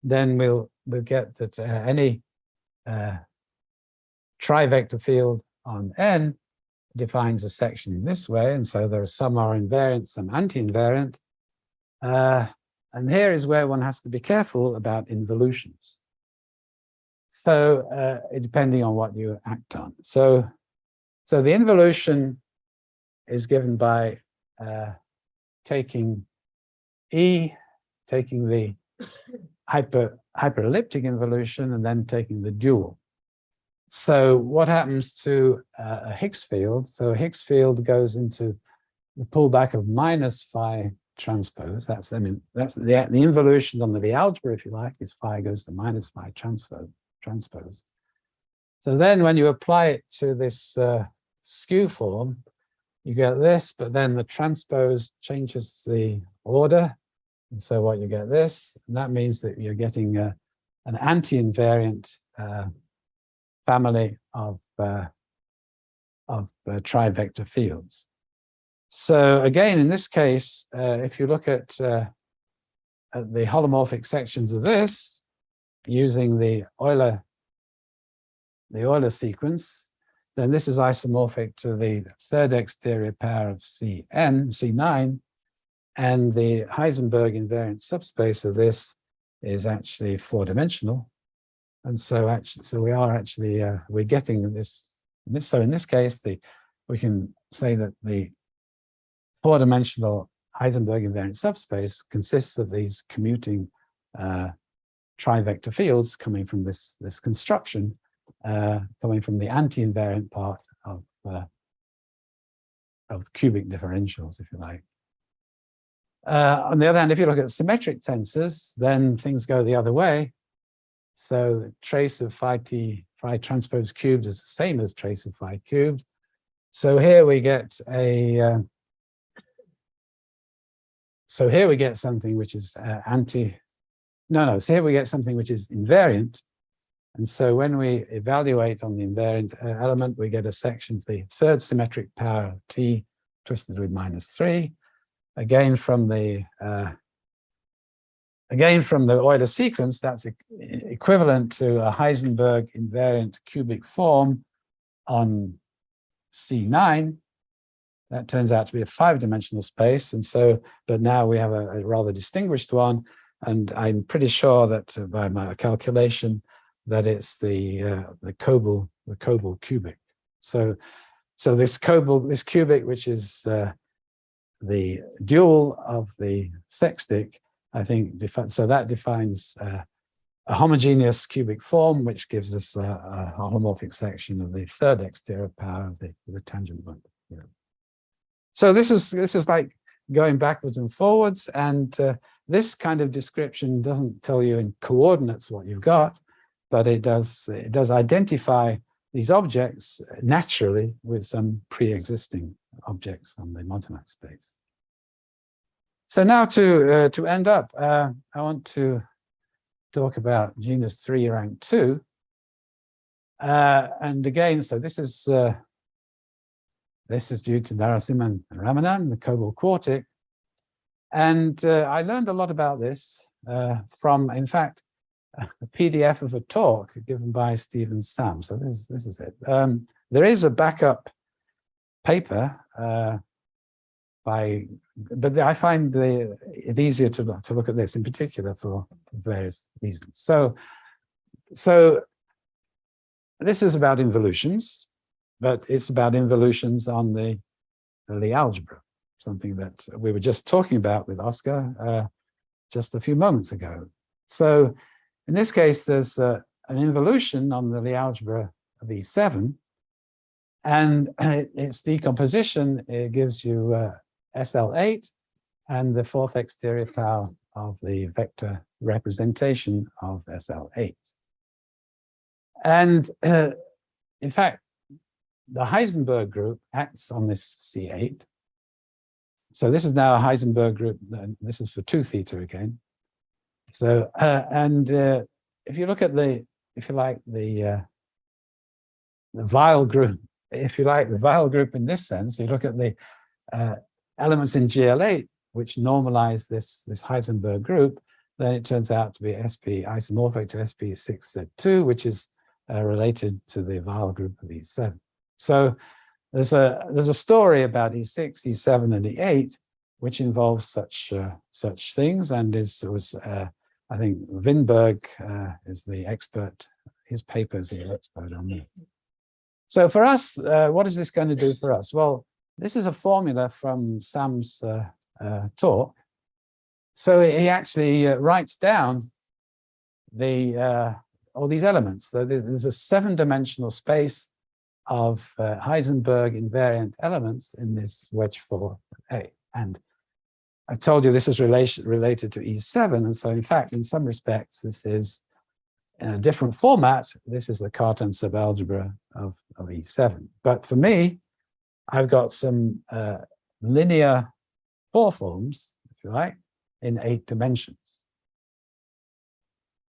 Speaker 2: then we'll get that any trivector field on N defines a section in this way, and so there are some are invariant, some anti-invariant. And here is where one has to be careful about involutions. So depending on what you act on. So the involution is given by taking E, taking the hyperelliptic involution, and then taking the dual. So what happens to a Higgs field? So a Higgs field goes into the pullback of minus phi transpose. That's the involution on the algebra, if you like, is phi goes to minus phi transpose. So then when you apply it to this skew form, you get this, but then the transpose changes the order. And so what you get this, and that means that you're getting an anti-invariant family of trivector fields. So again, in this case, if you look at the holomorphic sections of this, using the Euler sequence, then this is isomorphic to the third exterior pair of C9, and the Heisenberg invariant subspace of this is actually four-dimensional. And so we are actually we're getting this. So in this case, we can say that the four-dimensional Heisenberg invariant subspace consists of these commuting trivector fields coming from this construction, coming from the anti-invariant part of cubic differentials, if you like. On the other hand, if you look at symmetric tensors, then things go the other way. So trace of phi transpose cubed is the same as trace of phi cubed. So here we get a so here we get something which is so here we get something which is invariant. And so when we evaluate on the invariant element, we get a section for the third symmetric power of T twisted with -3. Again from the Euler sequence, that's equivalent to a Heisenberg invariant cubic form on C9. That turns out to be a five-dimensional space, and so, but now we have a rather distinguished one, and I'm pretty sure that by my calculation that it's the Cobol cubic. So this cubic, which is the dual of the sextic, I think, so that defines a homogeneous cubic form, which gives us a holomorphic section of the third exterior power of the tangent bundle. You know. So this is like going backwards and forwards, and this kind of description doesn't tell you in coordinates what you've got, but it does identify these objects naturally with some pre-existing objects on the moduli space. So now to end up, I want to talk about genus 3 rank 2. And again, so this is due to Narasimhan Ramanan, the Cobol quartic. And I learned a lot about this from, in fact, a PDF of a talk given by Stephen Sam. So this is it. There is a backup paper but I find it easier to look at this in particular for various reasons. So this is about involutions, but it's about involutions on the algebra, something that we were just talking about with Oscar just a few moments ago. So in this case, there's an involution on the algebra of E7, and its decomposition, it gives you SL8 and the fourth exterior power of the vector representation of SL8. And in fact, the Heisenberg group acts on this C8. So this is now a Heisenberg group. This is for 2 theta again. So if you look at the, if you like, the Weyl group, if you like, the Weyl group in this sense, you look at the elements in GL8 which normalize this Heisenberg group, then it turns out to be SP isomorphic to SP6Z2, which is related to the Weyl group of E7. So there's a story about E6, E7, and E8, which involves such things, and was I think Winberg is the expert. His paper is the expert on that. So for us, what is this going to do for us? Well, this is a formula from Sam's talk. So he actually writes down all these elements. So there's a 7-dimensional space of Heisenberg invariant elements in this wedge 4A. And I told you this is related to E7. And so in fact, in some respects, this is in a different format. This is the Cartan subalgebra of E7. But for me, I've got some linear 4 forms, if you like, in 8 dimensions.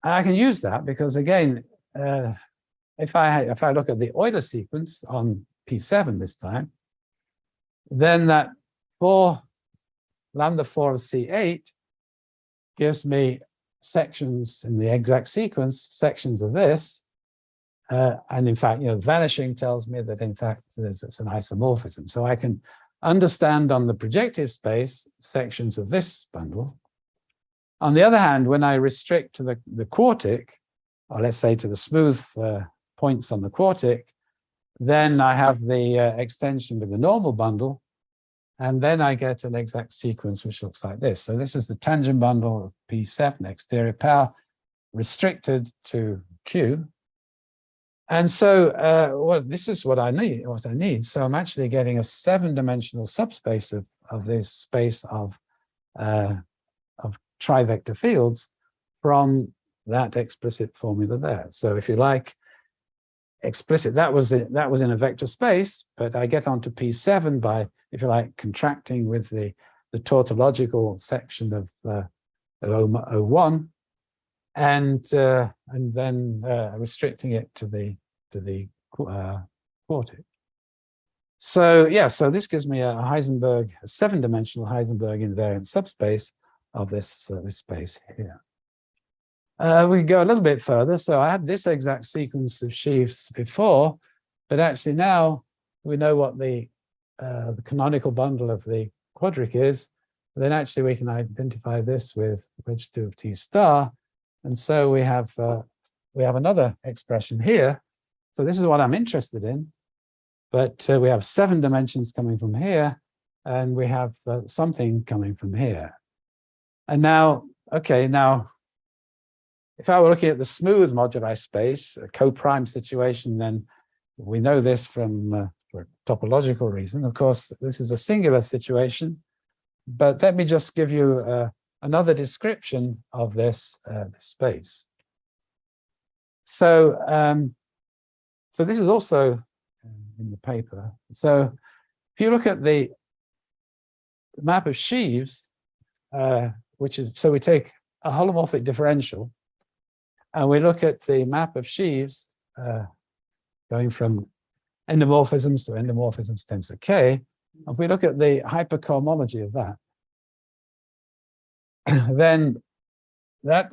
Speaker 2: And I can use that because, again, if I look at the Euler sequence on P7 this time, then that lambda 4 of C8 gives me sections in the exact sequence, sections of this. And in fact, vanishing tells me that in fact it's an isomorphism. So I can understand on the projective space sections of this bundle. On the other hand, when I restrict to the quartic, or let's say to the smooth points on the quartic, then I have the extension with the normal bundle, and then I get an exact sequence which looks like this. So this is the tangent bundle of P7 exterior power restricted to Q. And so well, this is what I need. So I'm actually getting a 7-dimensional subspace of this space of trivector fields from that explicit formula there. So if you like, explicit, that was in a vector space, but I get onto P7 by, if you like, contracting with the tautological section of O1, and then restricting it to the quartic. So yeah, so this gives me a 7-dimensional Heisenberg invariant subspace of this space here. We can go a little bit further. So I had this exact sequence of sheaves before, but actually now we know what the canonical bundle of the quadric is. Then actually we can identify this with wedge 2 of T star, and so we have another expression here. So this is what I'm interested in, but we have 7 dimensions coming from here, and we have something coming from here. And now, okay, now, if I were looking at the smooth moduli space, a co-prime situation, then we know this from for a topological reason. Of course, this is a singular situation, but let me just give you another description of this space. So, so this is also in the paper. So if you look at the map of sheaves, which is, so we take a holomorphic differential, and we look at the map of sheaves going from endomorphisms to endomorphisms tensor K. If we look at the hypercohomology of that, then that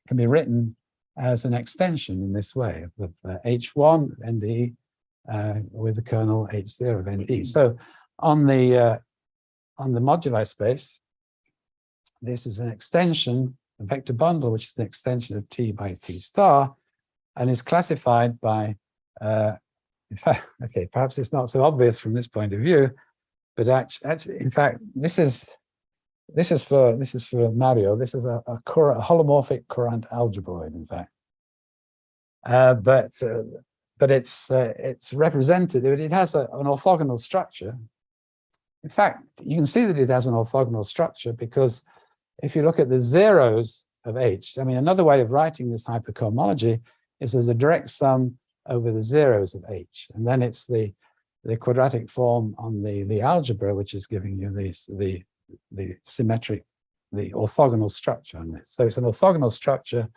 Speaker 2: can be written as an extension in this way of H1 ND with the kernel H0 of ND. So on the moduli space, this is an extension, a vector bundle, which is an extension of T by T star, and is classified by, in fact, okay, perhaps it's not so obvious from this point of view, but actually, in fact, this is for Mario. This is a holomorphic Courant algebroid, in fact. But it's represented. It has an orthogonal structure. In fact, you can see that it has an orthogonal structure because if you look at the zeros of H, I mean, another way of writing this hypercohomology is there's a direct sum over the zeros of H, and then it's the quadratic form on the algebra, which is giving you the symmetric, the orthogonal structure on this. So it's an orthogonal structure.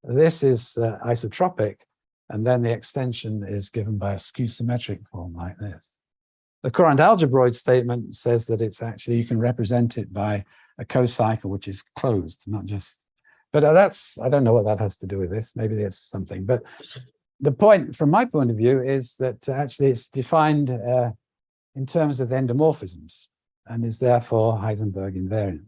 Speaker 2: This is isotropic, and then the extension is given by a skew symmetric form like this. The Courant algebroid statement says that it's actually, you can represent it by a co-cycle which is closed, not just, but I don't know what that has to do with this. Maybe there's something, but the point from my point of view is that actually it's defined in terms of endomorphisms and is therefore Heisenberg invariant.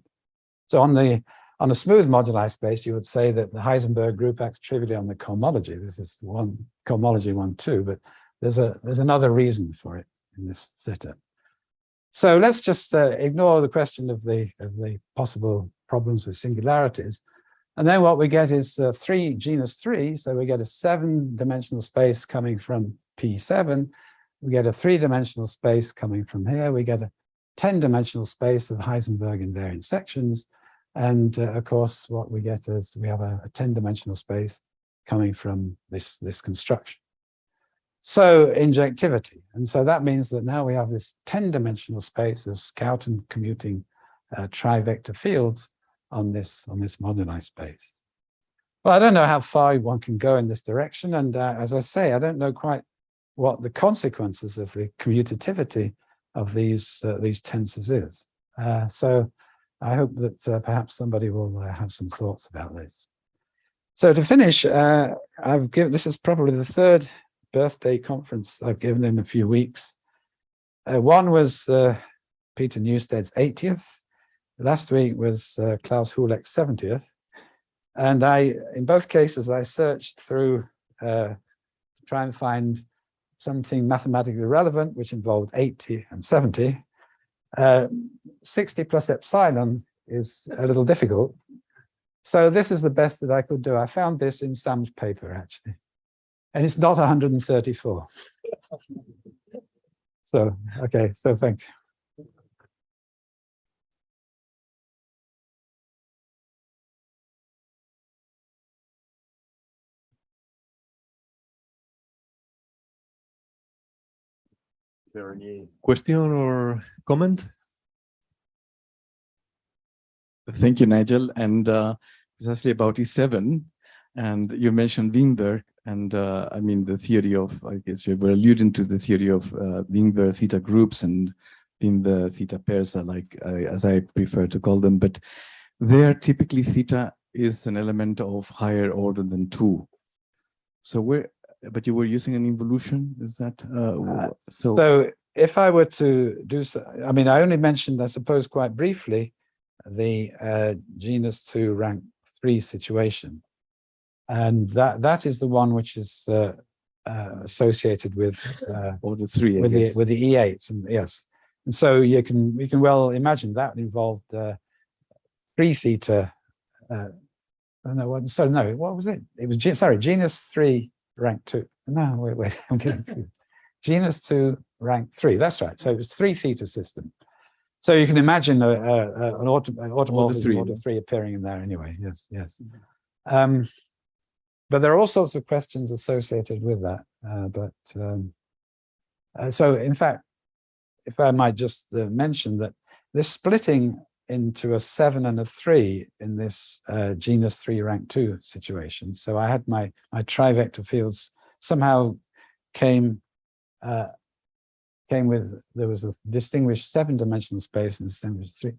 Speaker 2: So on a smooth moduli space, you would say that the Heisenberg group acts trivially on the cohomology. This is one cohomology 1, 2, but there's another reason for it in this setup. So let's just ignore the question of the possible problems with singularities. And then what we get is genus 3. So we get a 7-dimensional space coming from P7. We get a 3-dimensional space coming from here. We get a 10-dimensional space of Heisenberg invariant sections. And of course, what we get is we have a 10-dimensional space coming from this construction. So injectivity. And so that means that now we have this 10-dimensional space of scout and commuting trivector fields on this moduli space. Well, I don't know how far one can go in this direction. And as I say, I don't know quite what the consequences of the commutativity of these tensors is. So I hope that perhaps somebody will have some thoughts about this. So to finish, this is probably the 3rd birthday conference I've given in a few weeks. One was Peter Newsted's 80th. Last week was Klaus Huleck's 70th. And in both cases, I searched through to try and find something mathematically relevant, which involved 80 and 70. 60 plus epsilon is a little difficult. So this is the best that I could do. I found this in Sam's paper, actually. And it's not 134. So, okay, so thanks.
Speaker 1: Is there any question or comment?
Speaker 3: Thank you, Nigel. And precisely about E7, and you mentioned Wingberg, and I mean the theory of, I guess you were alluding to the theory of Wingberg theta groups and Wingberg theta pairs, as I prefer to call them, but there typically theta is an element of higher order than 2. So but you were using an involution, is that?
Speaker 2: So if I were to do so, I mean, I only mentioned, I suppose, quite briefly, the genus 2 rank 3 situation. And that is the one which is associated with
Speaker 3: order 3,
Speaker 2: with the E8s, and yes. And so we can well imagine that involved 3 theta. What was it? It was genus 3 rank 2. No, wait, I'm getting through. Genus 2 rank 3. That's right. So it was 3 theta system. So you can imagine an automorphism order 3 appearing in there anyway. Yes. But there are all sorts of questions associated with that. So in fact, if I might just mention that this splitting into a 7 and a 3 in this genus 3 rank 2 situation. So I had my trivector fields somehow came with, there was a distinguished 7-dimensional space and distinguished 3.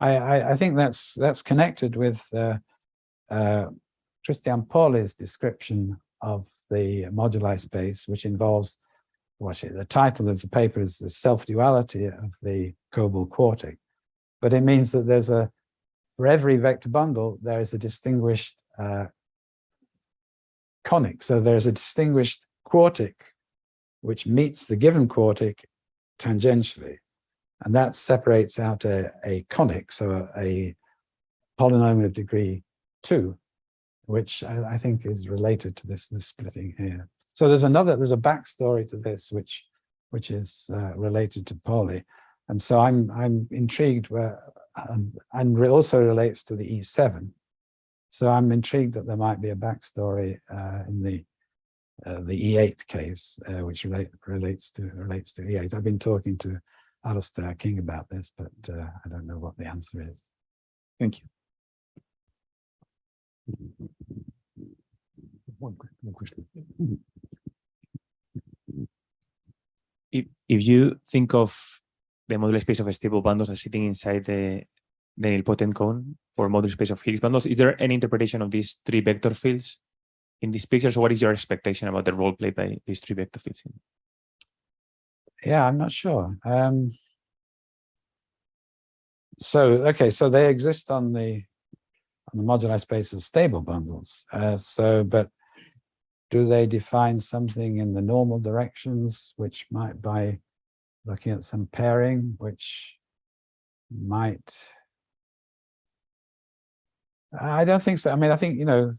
Speaker 2: I think that's connected with Christian Pauli's description of the moduli space, which involves, the title of the paper is the self-duality of the cobalt quartic. But it means that for every vector bundle, there is a distinguished conic. So there's a distinguished quartic which meets the given quartic tangentially. And that separates out a conic, so a polynomial of degree 2, which I think is related to this splitting here. So there's a backstory to this, which is related to Pauli. And so I'm intrigued and also relates to the E7. So I'm intrigued that there might be a backstory in the E8 case, which relates to E8. I've been talking to Alistair King about this, but I don't know what the answer is.
Speaker 3: Thank you.
Speaker 1: One question.
Speaker 4: If you think of the modular space of stable bundles as sitting inside the nilpotent cone for modular space of Higgs bundles, is there any interpretation of these three vector fields in this picture? So what is your expectation about the role played by these three vector fields?
Speaker 2: Yeah, I'm not sure. So they exist on the moduli space of stable bundles. But do they define something in the normal directions, which might, by looking at some pairing, which might? I don't think so. I mean, I think, the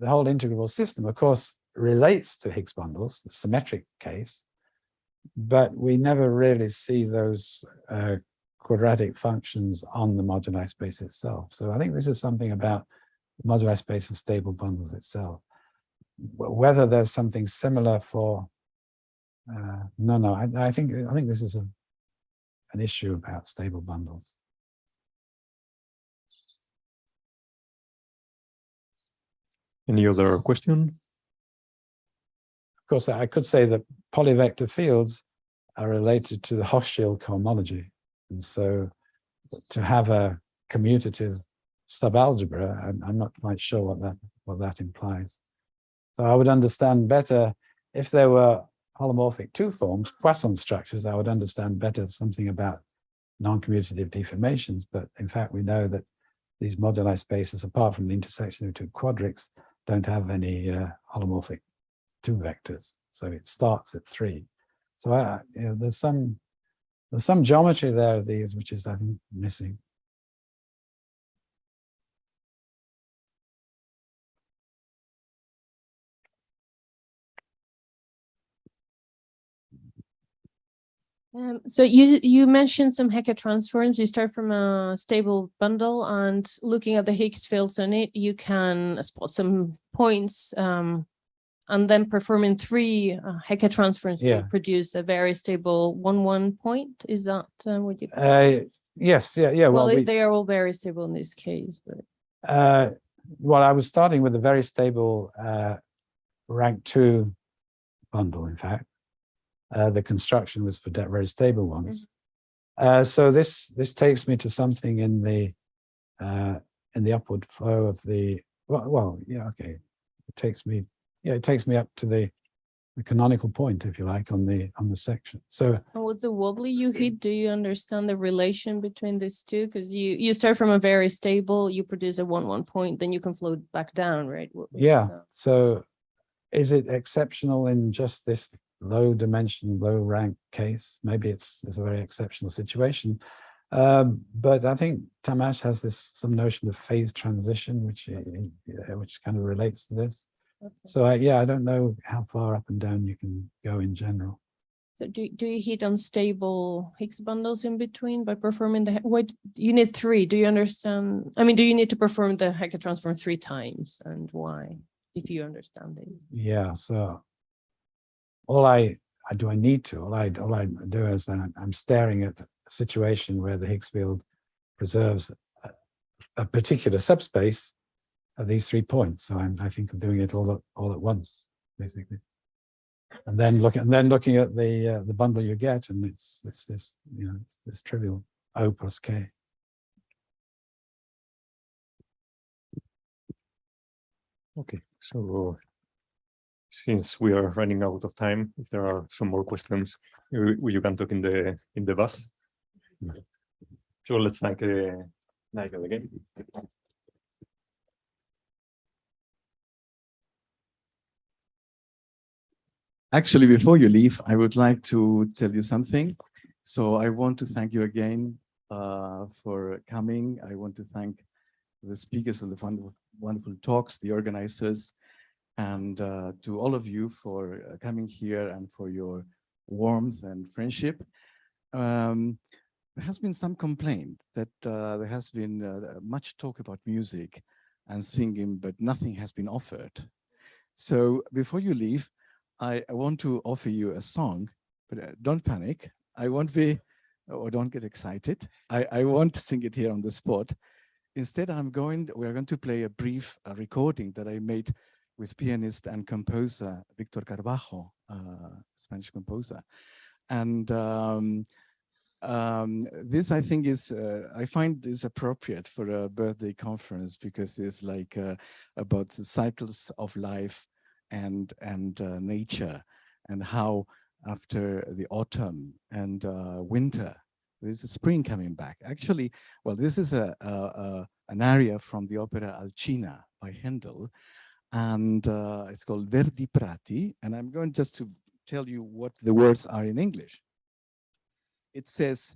Speaker 2: whole integrable system, of course, relates to Higgs bundles, the symmetric case, but we never really see those quadratic functions on the moduli space itself. So I think this is something about the moduli space of stable bundles itself. Whether there's something similar for I think this is an issue about stable bundles.
Speaker 1: Any other question?
Speaker 2: Of course, I could say that polyvector fields are related to the Hochschild cohomology. And so to have a commutative subalgebra, I'm not quite sure what that implies. So I would understand better if there were holomorphic two forms, Poisson structures, I would understand better something about non-commutative deformations. But in fact, we know that these moduli spaces, apart from the intersection of two quadrics, don't have any holomorphic two vectors. So it starts at 3. So there's some geometry there of these, which is, I think, missing.
Speaker 5: So you mentioned some Hecke transforms. You start from a stable bundle, and looking at the Higgs fields in it, you can spot some points, and then performing 3 Hecke transforms, you produce a very stable 1-1 point. Is that what you?
Speaker 2: Yes, yeah.
Speaker 5: Well, they are all very stable in this case. But...
Speaker 2: well, I was starting with a very stable rank 2 bundle, in fact. The construction was for very stable ones. So this takes me to something in the upward flow of the it takes me up to the canonical point, if you like, on the section. So
Speaker 5: with the wobbly you hit, do you understand the relation between these two? Because you start from a very stable, you produce a 1-1 point, then you can float back down, right?
Speaker 2: Yeah. So is it exceptional in just this low dimension, low rank case? Maybe it's a very exceptional situation. But I think Tamás has some notion of phase transition, which kind of relates to this. Okay. So I don't know how far up and down you can go in general.
Speaker 5: So do you hit unstable Higgs bundles in between by performing you need 3? Do you understand? I mean, do you need to perform the Hecke transform 3 times, and why, if you understand it?
Speaker 2: Yeah. So all I do is then I'm staring at a situation where the Higgs field preserves a particular subspace of these 3 points. So I think of doing it all at once, basically, and then looking at the bundle you get, and it's this this trivial O plus K.
Speaker 1: Okay, so since we are running out of time, if there are some more questions, you can talk in the bus. So let's thank Nigel again.
Speaker 3: Actually, before you leave, I would like to tell you something. So I want to thank you again for coming. I want to thank the speakers of the wonderful talks, the organizers, and to all of you for coming here and for your warmth and friendship. There has been some complaint that there has been much talk about music and singing, but nothing has been offered. So before you leave, I want to offer you a song, but don't panic. I won't be, or don't get excited. I won't sing it here on the spot. Instead, we're going to play a brief recording that I made with pianist and composer Victor Carbajo, Spanish composer. And this, I think, I find this appropriate for a birthday conference because it's like about the cycles of life and nature, and how after the autumn and winter, there's a spring coming back. Actually, well, this is an aria from the opera Alcina by Handel, and it's called Verdi Prati, and I'm going just to tell you what the words are in English. It says,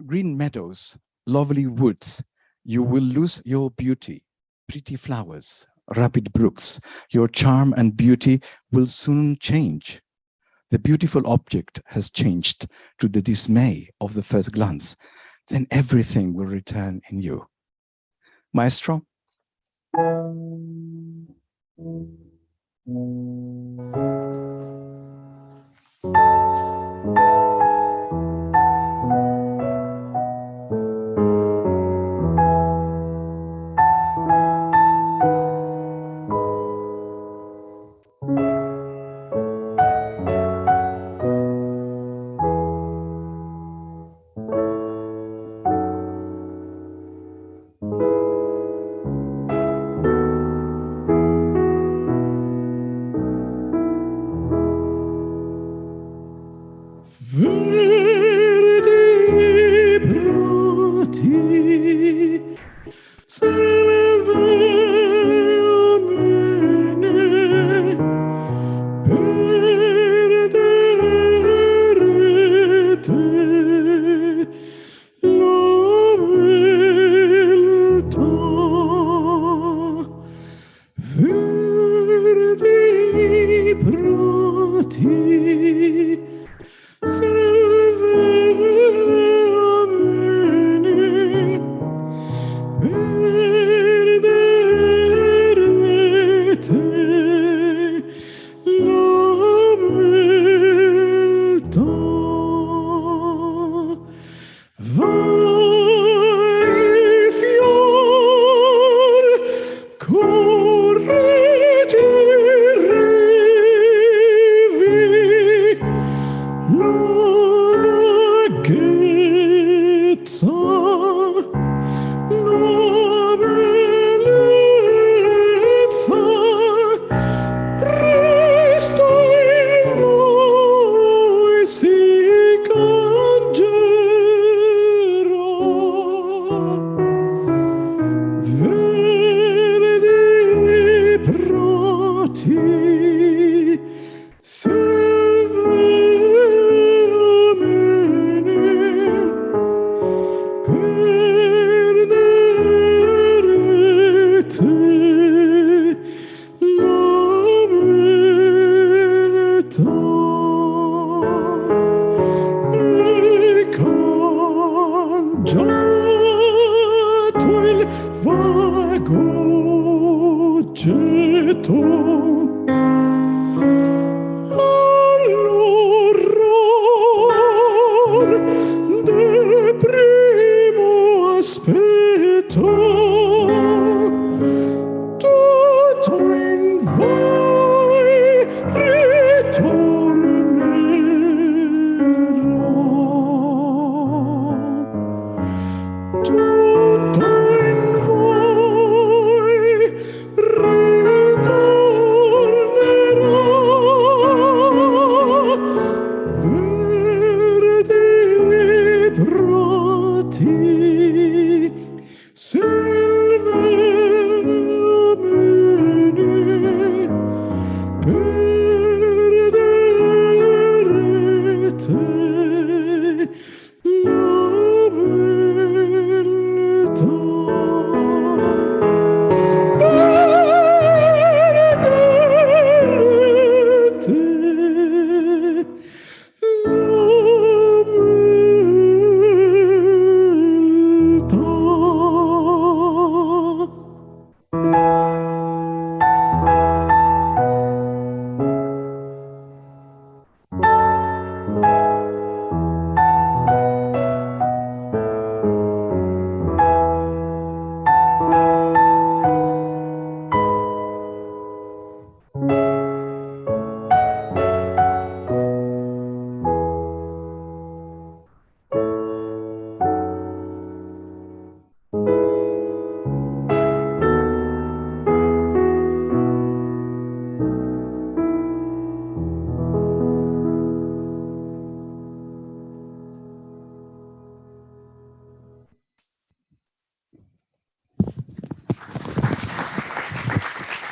Speaker 3: green meadows, lovely woods, you will lose your beauty, pretty flowers, rapid brooks, your charm and beauty will soon change. The beautiful object has changed to the dismay of the first glance. Then everything will return in you. Maestro?
Speaker 6: Love